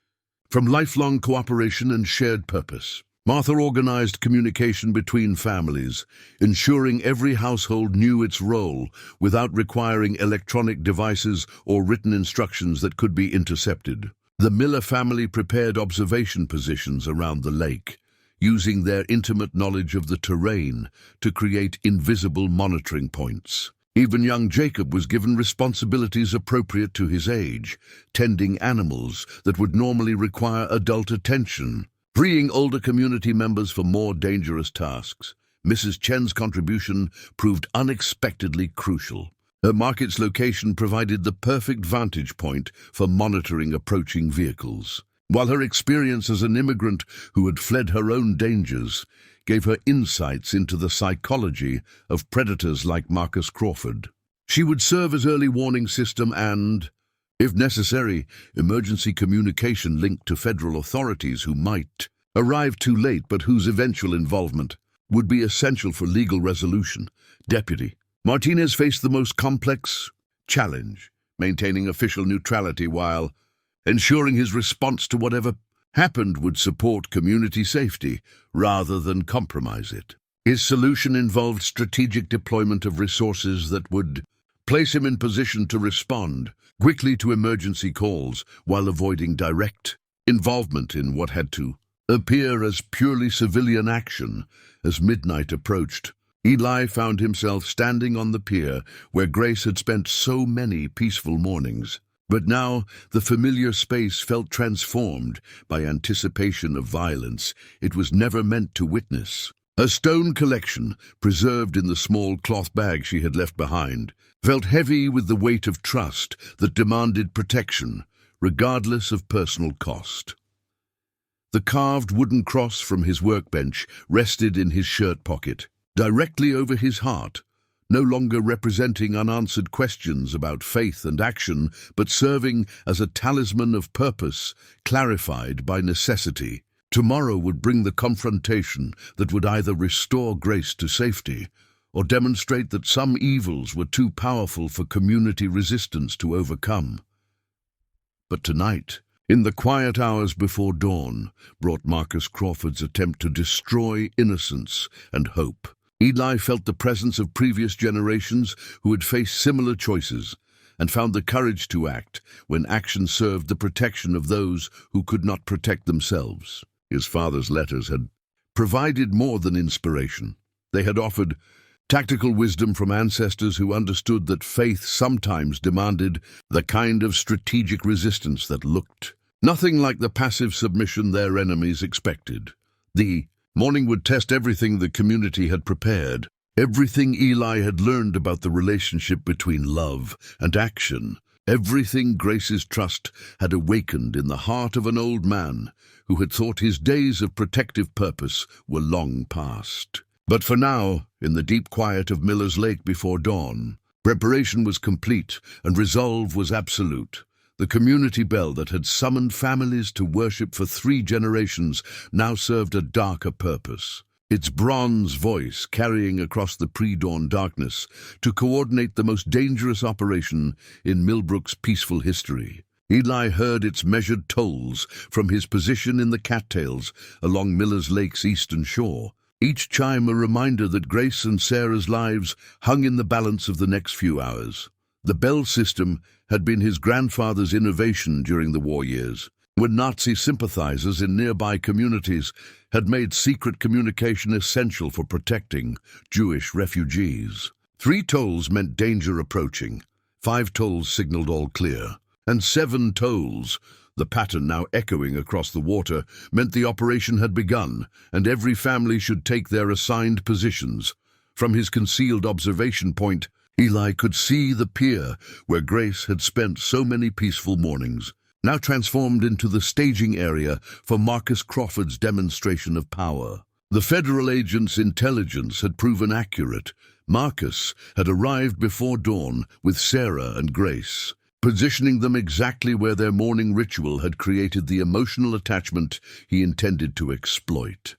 from lifelong cooperation and shared purpose. Martha organized communication between families, ensuring every household knew its role without requiring electronic devices or written instructions that could be intercepted. The Miller family prepared observation positions around the lake, using their intimate knowledge of the terrain to create invisible monitoring points. Even young Jacob was given responsibilities appropriate to his age, tending animals that would normally require adult attention. Freeing older community members for more dangerous tasks, Mrs. Chen's contribution proved unexpectedly crucial. Her market's location provided the perfect vantage point for monitoring approaching vehicles, while her experience as an immigrant who had fled her own dangers gave her insights into the psychology of predators like Marcus Crawford. She would serve as early warning system and, if necessary, emergency communication linked to federal authorities who might arrive too late but whose eventual involvement would be essential for legal resolution. Deputy Martinez faced the most complex challenge, maintaining official neutrality while ensuring his response to whatever happened would support community safety rather than compromise it. His solution involved strategic deployment of resources that would place him in position to respond quickly to emergency calls while avoiding direct involvement in what had to appear as purely civilian action. As midnight approached, Eli found himself standing on the pier where Grace had spent so many peaceful mornings. But now the familiar space felt transformed by anticipation of violence it was never meant to witness. Her stone collection, preserved in the small cloth bag she had left behind, felt heavy with the weight of trust that demanded protection, regardless of personal cost. The carved wooden cross from his workbench rested in his shirt pocket, directly over his heart, no longer representing unanswered questions about faith and action, but serving as a talisman of purpose, clarified by necessity. Tomorrow would bring the confrontation that would either restore Grace to safety or demonstrate that some evils were too powerful for community resistance to overcome. But tonight, in the quiet hours before dawn, brought Marcus Crawford's attempt to destroy innocence and hope. Eli felt the presence of previous generations who had faced similar choices and found the courage to act when action served the protection of those who could not protect themselves. His father's letters had provided more than inspiration. They had offered tactical wisdom from ancestors who understood that faith sometimes demanded the kind of strategic resistance that looked nothing like the passive submission their enemies expected. The morning would test everything the community had prepared, everything Eli had learned about the relationship between love and action, everything Grace's trust had awakened in the heart of an old man who had thought his days of protective purpose were long past. But for now, in the deep quiet of Miller's Lake before dawn, preparation was complete and resolve was absolute. The community bell that had summoned families to worship for 3 generations now served a darker purpose, its bronze voice carrying across the pre-dawn darkness to coordinate the most dangerous operation in Millbrook's peaceful history. Eli heard its measured tolls from his position in the cattails along Miller's Lake's eastern shore, each chime a reminder that Grace and Sarah's lives hung in the balance of the next few hours. The bell system had been his grandfather's innovation during the war years, when Nazi sympathizers in nearby communities had made secret communication essential for protecting Jewish refugees. 3 tolls meant danger approaching, 5 tolls signaled all clear, and 7 tolls, the pattern now echoing across the water, meant the operation had begun, and every family should take their assigned positions. From his concealed observation point, Eli could see the pier where Grace had spent so many peaceful mornings, now transformed into the staging area for Marcus Crawford's demonstration of power. The federal agent's intelligence had proven accurate. Marcus had arrived before dawn with Sarah and Grace, positioning them exactly where their morning ritual had created the emotional attachment he intended to exploit.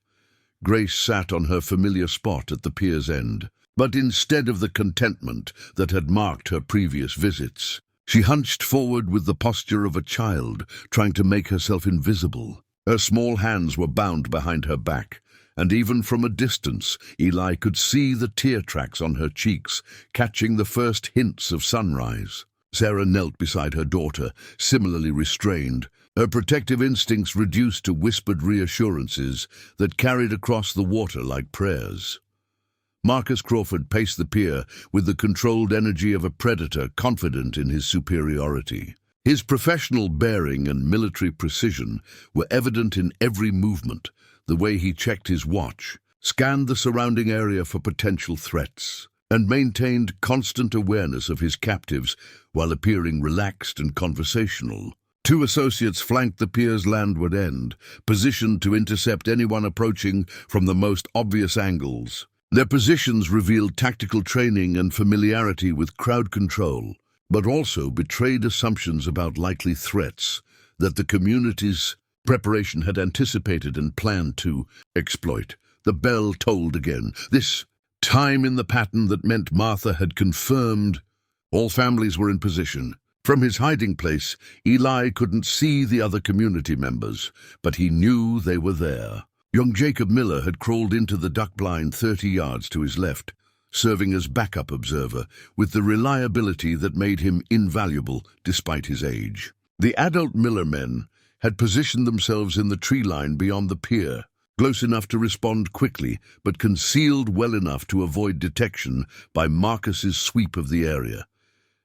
Grace sat on her familiar spot at the pier's end, but instead of the contentment that had marked her previous visits, she hunched forward with the posture of a child trying to make herself invisible. Her small hands were bound behind her back, and even from a distance Eli could see the tear tracks on her cheeks, catching the first hints of sunrise. Sarah knelt beside her daughter, similarly restrained, her protective instincts reduced to whispered reassurances that carried across the water like prayers. Marcus Crawford paced the pier with the controlled energy of a predator confident in his superiority. His professional bearing and military precision were evident in every movement, the way he checked his watch, scanned the surrounding area for potential threats, and maintained constant awareness of his captives while appearing relaxed and conversational. Two associates flanked the pier's landward end, positioned to intercept anyone approaching from the most obvious angles. Their positions revealed tactical training and familiarity with crowd control, but also betrayed assumptions about likely threats that the community's preparation had anticipated and planned to exploit. The bell tolled again, this time in the pattern that meant Martha had confirmed all families were in position. From his hiding place, Eli couldn't see the other community members, but he knew they were there. Young Jacob Miller had crawled into the duck blind 30 yards to his left, serving as backup observer, with the reliability that made him invaluable despite his age. The adult Miller men had positioned themselves in the tree line beyond the pier, close enough to respond quickly, but concealed well enough to avoid detection by Marcus's sweep of the area.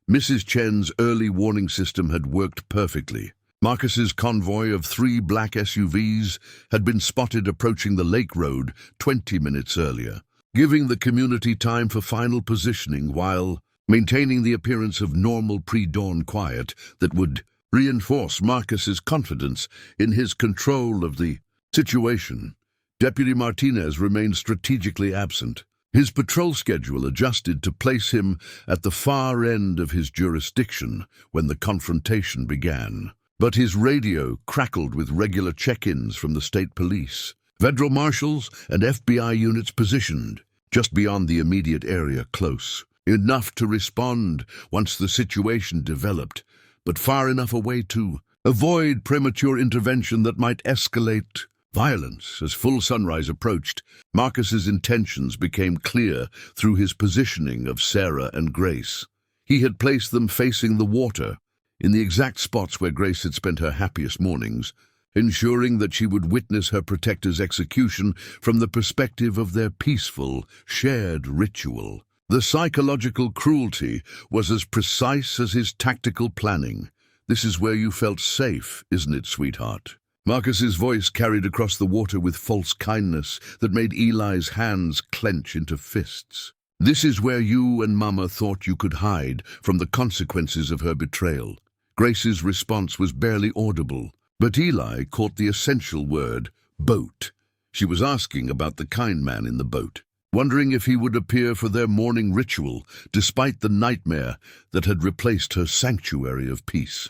Mrs. Chen's early warning system had worked perfectly. Marcus's convoy of 3 black SUVs had been spotted approaching the lake road 20 minutes earlier, giving the community time for final positioning while maintaining the appearance of normal pre-dawn quiet that would reinforce Marcus's confidence in his control of the situation. Deputy Martinez remained strategically absent. His patrol schedule adjusted to place him at the far end of his jurisdiction when the confrontation began. But his radio crackled with regular check-ins from the state police, federal marshals and FBI units positioned just beyond the immediate area close, enough to respond once the situation developed, but far enough away to avoid premature intervention that might escalate violence. As full sunrise approached, Marcus's intentions became clear through his positioning of Sarah and Grace. He had placed them facing the water, in the exact spots where Grace had spent her happiest mornings, ensuring that she would witness her protector's execution from the perspective of their peaceful, shared ritual. The psychological cruelty was as precise as his tactical planning. "This is where you felt safe, isn't it, sweetheart?" Marcus's voice carried across the water with false kindness that made Eli's hands clench into fists. "This is where you and Mama thought you could hide from the consequences of her betrayal." Grace's response was barely audible, but Eli caught the essential word, boat. She was asking about the kind man in the boat, wondering if he would appear for their morning ritual, despite the nightmare that had replaced her sanctuary of peace.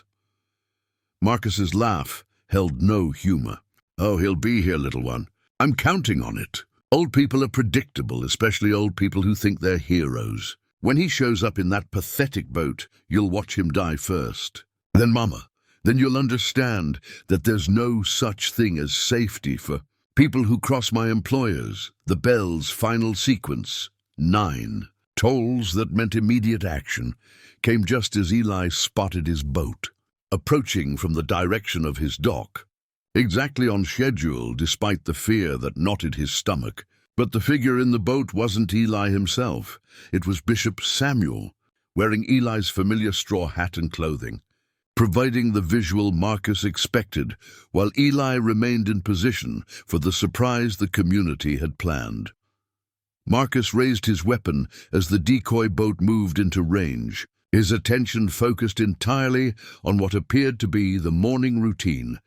Marcus's laugh held no humor. "Oh, he'll be here, little one. I'm counting on it. Old people are predictable, especially old people who think they're heroes. When he shows up in that pathetic boat, you'll watch him die first. Then, Mama, then you'll understand that there's no such thing as safety for people who cross my employers." The bell's final sequence, 9, tolls that meant immediate action, came just as Eli spotted his boat, approaching from the direction of his dock. Exactly on schedule, despite the fear that knotted his stomach. But the figure in the boat wasn't Eli himself. It was Bishop Samuel, wearing Eli's familiar straw hat and clothing, providing the visual Marcus expected, while Eli remained in position for the surprise the community had planned. Marcus raised his weapon as the decoy boat moved into range, his attention focused entirely on what appeared to be the morning routine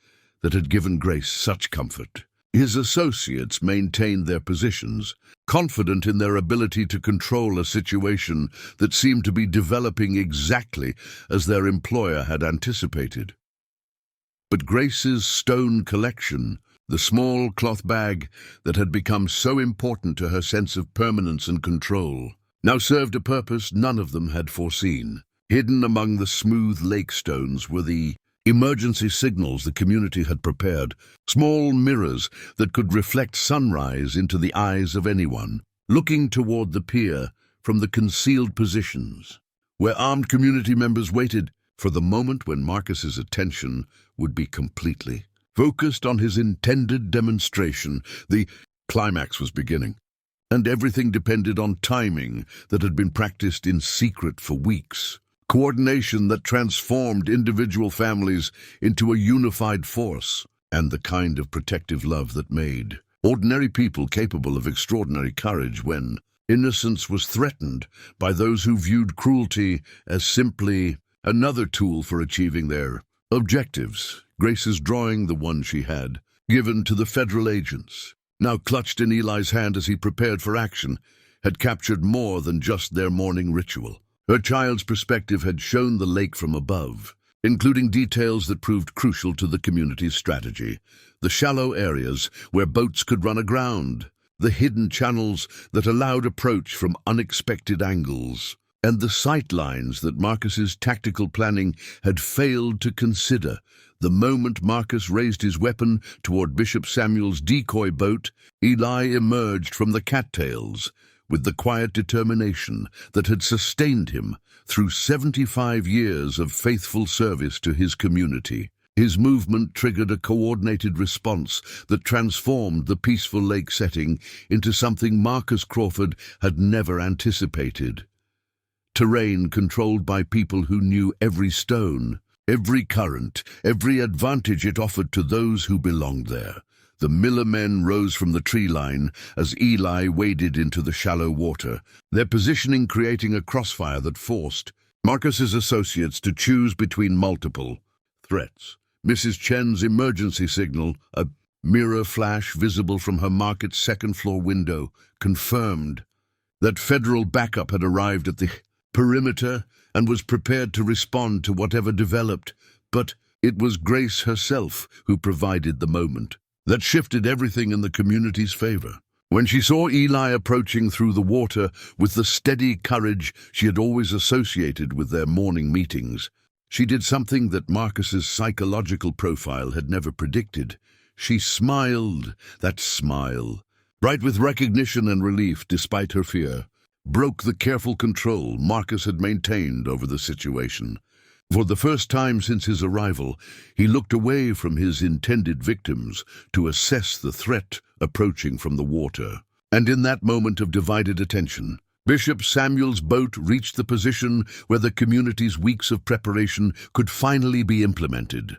that had given Grace such comfort. His associates maintained their positions, confident in their ability to control a situation that seemed to be developing exactly as their employer had anticipated. But Grace's stone collection, the small cloth bag that had become so important to her sense of permanence and control, now served a purpose none of them had foreseen. Hidden among the smooth lake stones were the emergency signals the community had prepared, small mirrors that could reflect sunrise into the eyes of anyone, looking toward the pier from the concealed positions, where armed community members waited for the moment when Marcus's attention would be completely focused on his intended demonstration. The climax was beginning, and everything depended on timing that had been practiced in secret for weeks, coordination that transformed individual families into a unified force, and the kind of protective love that made ordinary people capable of extraordinary courage when innocence was threatened by those who viewed cruelty as simply another tool for achieving their objectives. Grace's drawing, the one she had given to the federal agents, now clutched in Eli's hand as he prepared for action, had captured more than just their morning ritual. Her child's perspective had shown the lake from above, including details that proved crucial to the community's strategy. The shallow areas where boats could run aground, the hidden channels that allowed approach from unexpected angles, and the sight lines that Marcus's tactical planning had failed to consider. The moment Marcus raised his weapon toward Bishop Samuel's decoy boat, Eli emerged from the cattails with the quiet determination that had sustained him through 75 years of faithful service to his community. His movement triggered a coordinated response that transformed the peaceful lake setting into something Marcus Crawford had never anticipated. Terrain controlled by people who knew every stone, every current, every advantage it offered to those who belonged there. The Miller men rose from the tree line as Eli waded into the shallow water, their positioning creating a crossfire that forced Marcus's associates to choose between multiple threats. Mrs. Chen's emergency signal, a mirror flash visible from her market's second-floor window, confirmed that federal backup had arrived at the perimeter and was prepared to respond to whatever developed. But it was Grace herself who provided the moment that shifted everything in the community's favor. When she saw Eli approaching through the water with the steady courage she had always associated with their morning meetings, she did something that Marcus's psychological profile had never predicted. She smiled. That smile, bright with recognition and relief despite her fear, broke the careful control Marcus had maintained over the situation. For the first time since his arrival, he looked away from his intended victims to assess the threat approaching from the water. And in that moment of divided attention, Bishop Samuel's boat reached the position where the community's weeks of preparation could finally be implemented.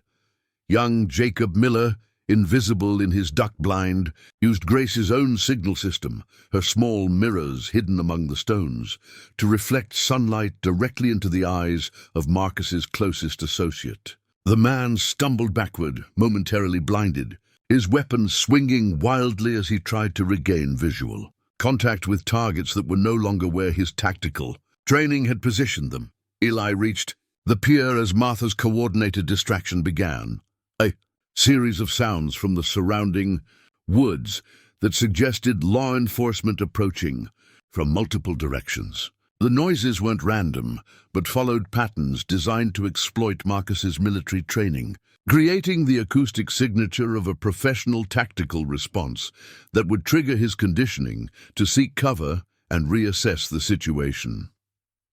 Young Jacob Miller, invisible in his duck blind, used Grace's own signal system, her small mirrors hidden among the stones, to reflect sunlight directly into the eyes of Marcus's closest associate. The man stumbled backward, momentarily blinded, his weapon swinging wildly as he tried to regain visual contact with targets that were no longer where his tactical training had positioned them. Eli reached the pier as Martha's coordinated distraction began. A series of sounds from the surrounding woods that suggested law enforcement approaching from multiple directions. The noises weren't random, but followed patterns designed to exploit Marcus's military training, creating the acoustic signature of a professional tactical response that would trigger his conditioning to seek cover and reassess the situation.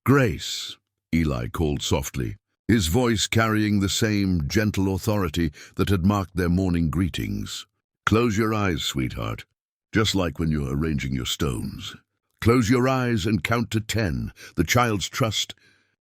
"Grace," Eli called softly, his voice carrying the same gentle authority that had marked their morning greetings. "Close your eyes, sweetheart, just like when you're arranging your stones. Close your eyes and count to 10. The child's trust,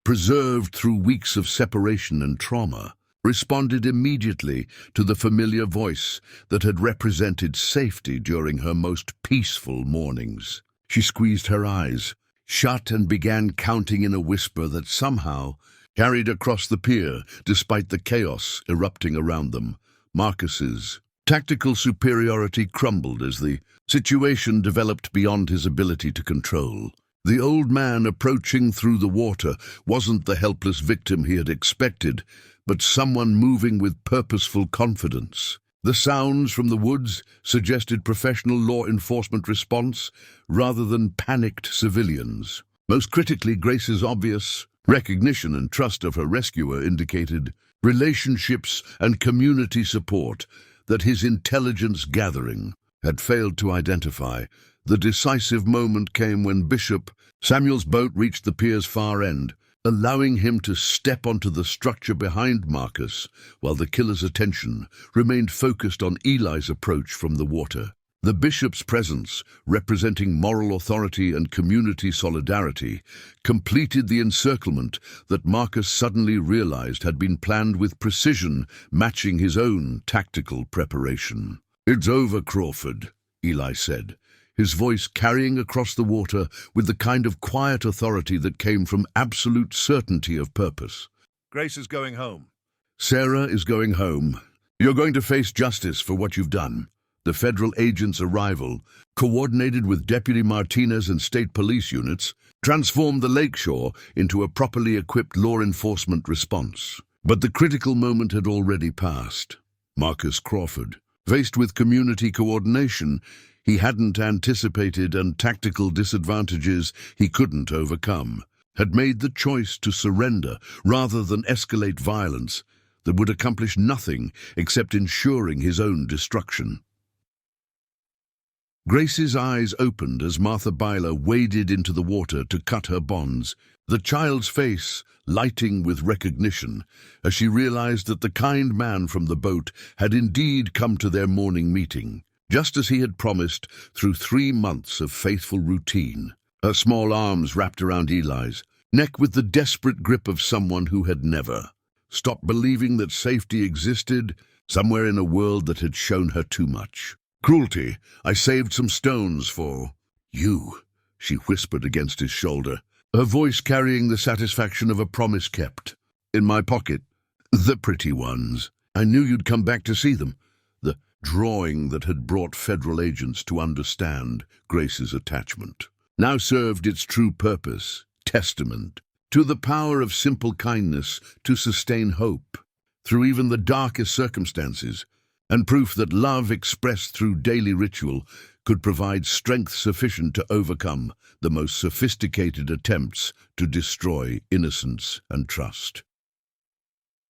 preserved through weeks of separation and trauma, responded immediately to the familiar voice that had represented safety during her most peaceful mornings. She squeezed her eyes shut and began counting in a whisper that somehow carried across the pier despite the chaos erupting around them. Marcus's tactical superiority crumbled as the situation developed beyond his ability to control. The old man approaching through the water wasn't the helpless victim he had expected, but someone moving with purposeful confidence. The sounds from the woods suggested professional law enforcement response rather than panicked civilians. Most critically, Grace's obvious recognition and trust of her rescuer indicated relationships, and community support that his intelligence gathering had failed to identify. The decisive moment came when Bishop Samuel's boat reached the pier's far end, allowing him to step onto the structure behind Marcus, while the killer's attention remained focused on Eli's approach from the water. The bishop's presence, representing moral authority and community solidarity, completed the encirclement that Marcus suddenly realized had been planned with precision, matching his own tactical preparation. "It's over, Crawford," Eli said, his voice carrying across the water with the kind of quiet authority that came from absolute certainty of purpose. Grace is going home. "Sarah is going home. You're going to face justice for what you've done." The federal agent's arrival, coordinated with Deputy Martinez and state police units, transformed the lakeshore into a properly equipped law enforcement response. But the critical moment had already passed. Marcus Crawford, faced with community coordination he hadn't anticipated and tactical disadvantages he couldn't overcome, had made the choice to surrender rather than escalate violence that would accomplish nothing except ensuring his own destruction. Grace's eyes opened as Martha Byler waded into the water to cut her bonds, the child's face lighting with recognition as she realized that the kind man from the boat had indeed come to their morning meeting, just as he had promised through 3 months of faithful routine. Her small arms wrapped around Eli's neck with the desperate grip of someone who had never stopped believing that safety existed somewhere in a world that had shown her too much. "Cruelty, I saved some stones for you," she whispered against his shoulder, her voice carrying the satisfaction of a promise kept. "In my pocket. The pretty ones. I knew you'd come back to see them." The drawing that had brought federal agents to understand Grace's attachment now served its true purpose, testament to the power of simple kindness to sustain hope through even the darkest circumstances, and proof that love expressed through daily ritual could provide strength sufficient to overcome the most sophisticated attempts to destroy innocence and trust.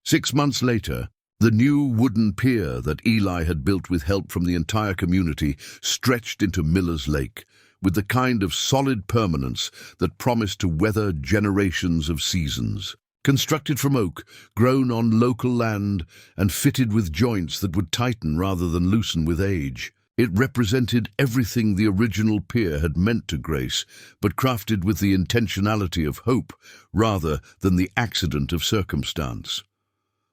6 months later, the new wooden pier that Eli had built with help from the entire community stretched into Miller's Lake, with the kind of solid permanence that promised to weather generations of seasons. Constructed from oak, grown on local land, and fitted with joints that would tighten rather than loosen with age, it represented everything the original pier had meant to Grace, but crafted with the intentionality of hope rather than the accident of circumstance.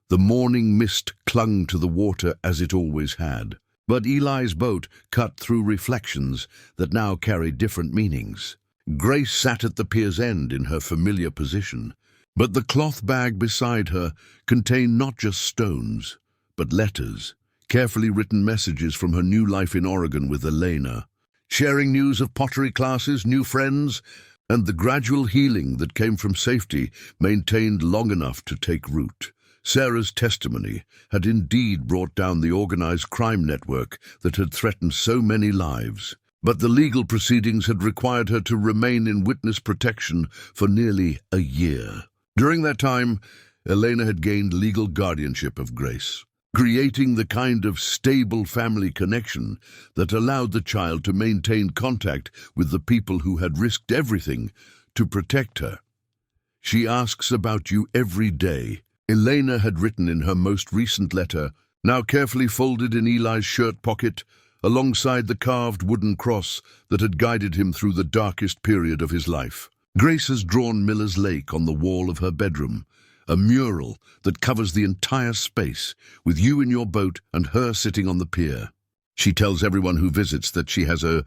The morning mist clung to the water as it always had, but Eli's boat cut through reflections that now carried different meanings. Grace sat at the pier's end in her familiar position, but the cloth bag beside her contained not just stones, but letters, carefully written messages from her new life in Oregon with Elena, sharing news of pottery classes, new friends, and the gradual healing that came from safety maintained long enough to take root. Sarah's testimony had indeed brought down the organized crime network that had threatened so many lives, but the legal proceedings had required her to remain in witness protection for nearly a year. During that time, Elena had gained legal guardianship of Grace, creating the kind of stable family connection that allowed the child to maintain contact with the people who had risked everything to protect her. "She asks about you every day," Elena had written in her most recent letter, now carefully folded in Eli's shirt pocket, alongside the carved wooden cross that had guided him through the darkest period of his life. Grace has drawn Miller's Lake on the wall of her bedroom, a mural that covers the entire space, with you in your boat and her sitting on the pier. She tells everyone who visits that she has a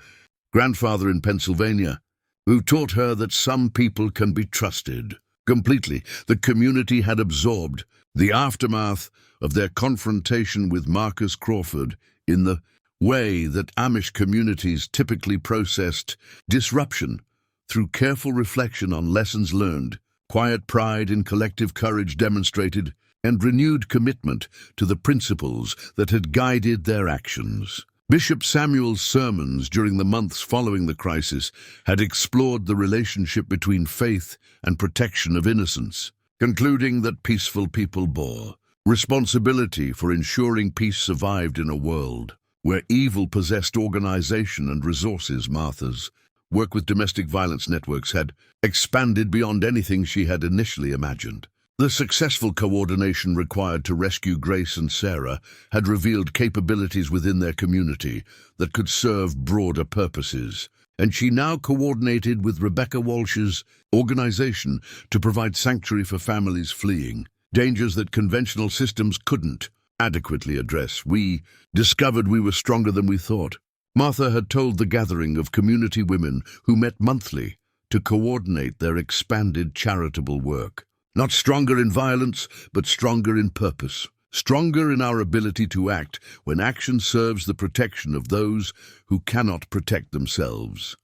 grandfather in Pennsylvania who taught her that some people can be trusted. Completely, the community had absorbed the aftermath of their confrontation with Marcus Crawford in the way that Amish communities typically processed disruption, through careful reflection on lessons learned, quiet pride in collective courage demonstrated, and renewed commitment to the principles that had guided their actions. Bishop Samuel's sermons during the months following the crisis had explored the relationship between faith and protection of innocence, concluding that peaceful people bore responsibility for ensuring peace survived in a world where evil possessed organization and resources. Martha's work with domestic violence networks had expanded beyond anything she had initially imagined. The successful coordination required to rescue Grace and Sarah had revealed capabilities within their community that could serve broader purposes, and she now coordinated with Rebecca Walsh's organization to provide sanctuary for families fleeing dangers that conventional systems couldn't adequately address. We discovered we were stronger than we thought. Martha had told the gathering of community women who met monthly to coordinate their expanded charitable work. Not stronger in violence, but stronger in purpose. Stronger in our ability to act when action serves the protection of those who cannot protect themselves.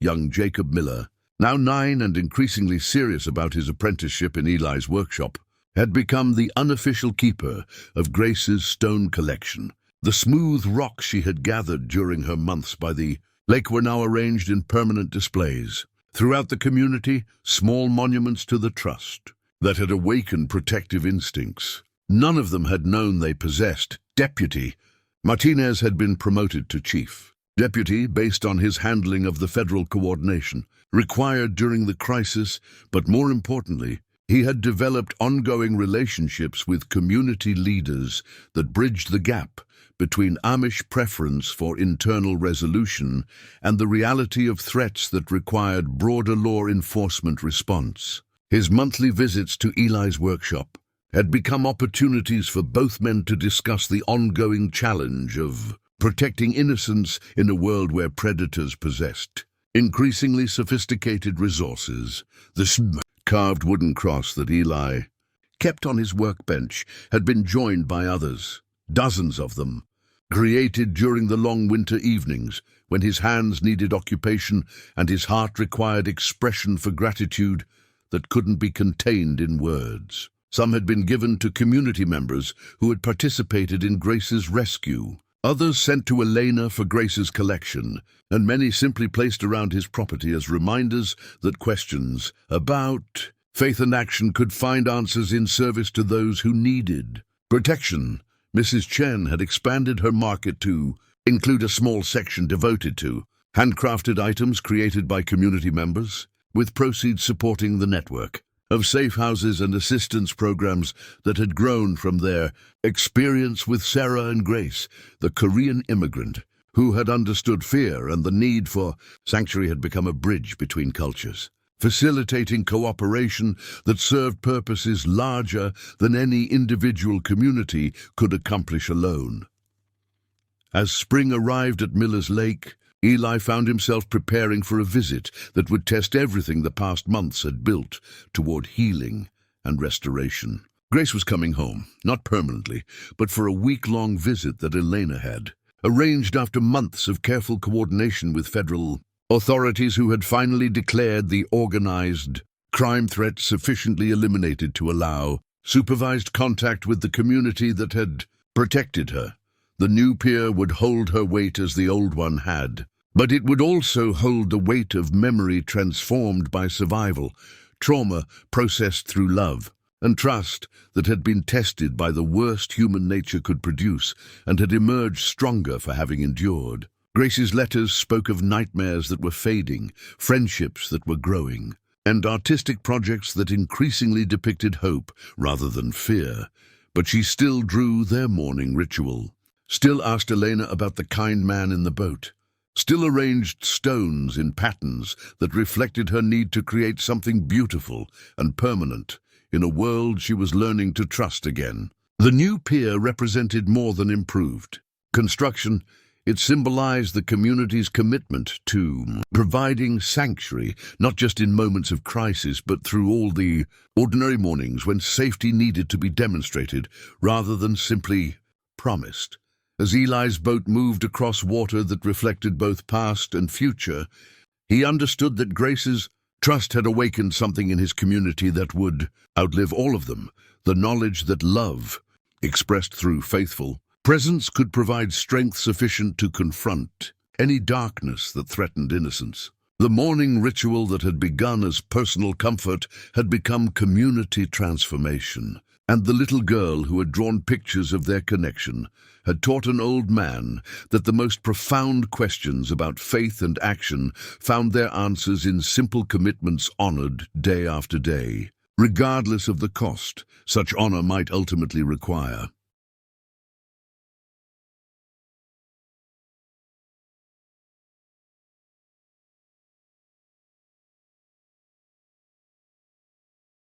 Young Jacob Miller, now 9 and increasingly serious about his apprenticeship in Eli's workshop, had become the unofficial keeper of Grace's stone collection. The smooth rocks she had gathered during her months by the lake were now arranged in permanent displays. Throughout the community, small monuments to the trust that had awakened protective instincts. None of them had known they possessed. Deputy Martinez had been promoted to chief. Deputy, based on his handling of the federal coordination required during the crisis, but more importantly, he had developed ongoing relationships with community leaders that bridged the gap between Amish preference for internal resolution and the reality of threats that required broader law enforcement response. His monthly visits to Eli's workshop had become opportunities for both men to discuss the ongoing challenge of protecting innocence in a world where predators possessed increasingly sophisticated resources. The carved wooden cross that Eli kept on his workbench had been joined by others, dozens of them, created during the long winter evenings when his hands needed occupation and his heart required expression for gratitude that couldn't be contained in words. Some had been given to community members who had participated in Grace's rescue, others sent to Elena for Grace's collection, and many simply placed around his property as reminders that questions about faith and action could find answers in service to those who needed protection. Mrs. Chen had expanded her market to include a small section devoted to handcrafted items created by community members, with proceeds supporting the network of safe houses and assistance programs that had grown from their experience with Sarah and Grace, the Korean immigrant who had understood fear and the need for sanctuary. Had become a bridge between cultures, facilitating cooperation that served purposes larger than any individual community could accomplish alone. As spring arrived at Miller's Lake, Eli found himself preparing for a visit that would test everything the past months had built toward healing and restoration. Grace was coming home, not permanently, but for a week-long visit that Elena had arranged after months of careful coordination with federal authorities who had finally declared the organized crime threat sufficiently eliminated to allow supervised contact with the community that had protected her. The new pier would hold her weight as the old one had, but it would also hold the weight of memory transformed by survival, trauma processed through love, and trust that had been tested by the worst human nature could produce and had emerged stronger for having endured. Grace's letters spoke of nightmares that were fading, friendships that were growing, and artistic projects that increasingly depicted hope rather than fear. But she still drew their morning ritual, still asked Elena about the kind man in the boat, still arranged stones in patterns that reflected her need to create something beautiful and permanent in a world she was learning to trust again. The new pier represented more than improved construction. It symbolized the community's commitment to providing sanctuary, not just in moments of crisis, but through all the ordinary mornings when safety needed to be demonstrated rather than simply promised. As Eli's boat moved across water that reflected both past and future, he understood that Grace's trust had awakened something in his community that would outlive all of them, the knowledge that love, expressed through faithful presence, could provide strength sufficient to confront any darkness that threatened innocence. The morning ritual that had begun as personal comfort had become community transformation. And the little girl who had drawn pictures of their connection had taught an old man that the most profound questions about faith and action found their answers in simple commitments honored day after day, regardless of the cost such honor might ultimately require.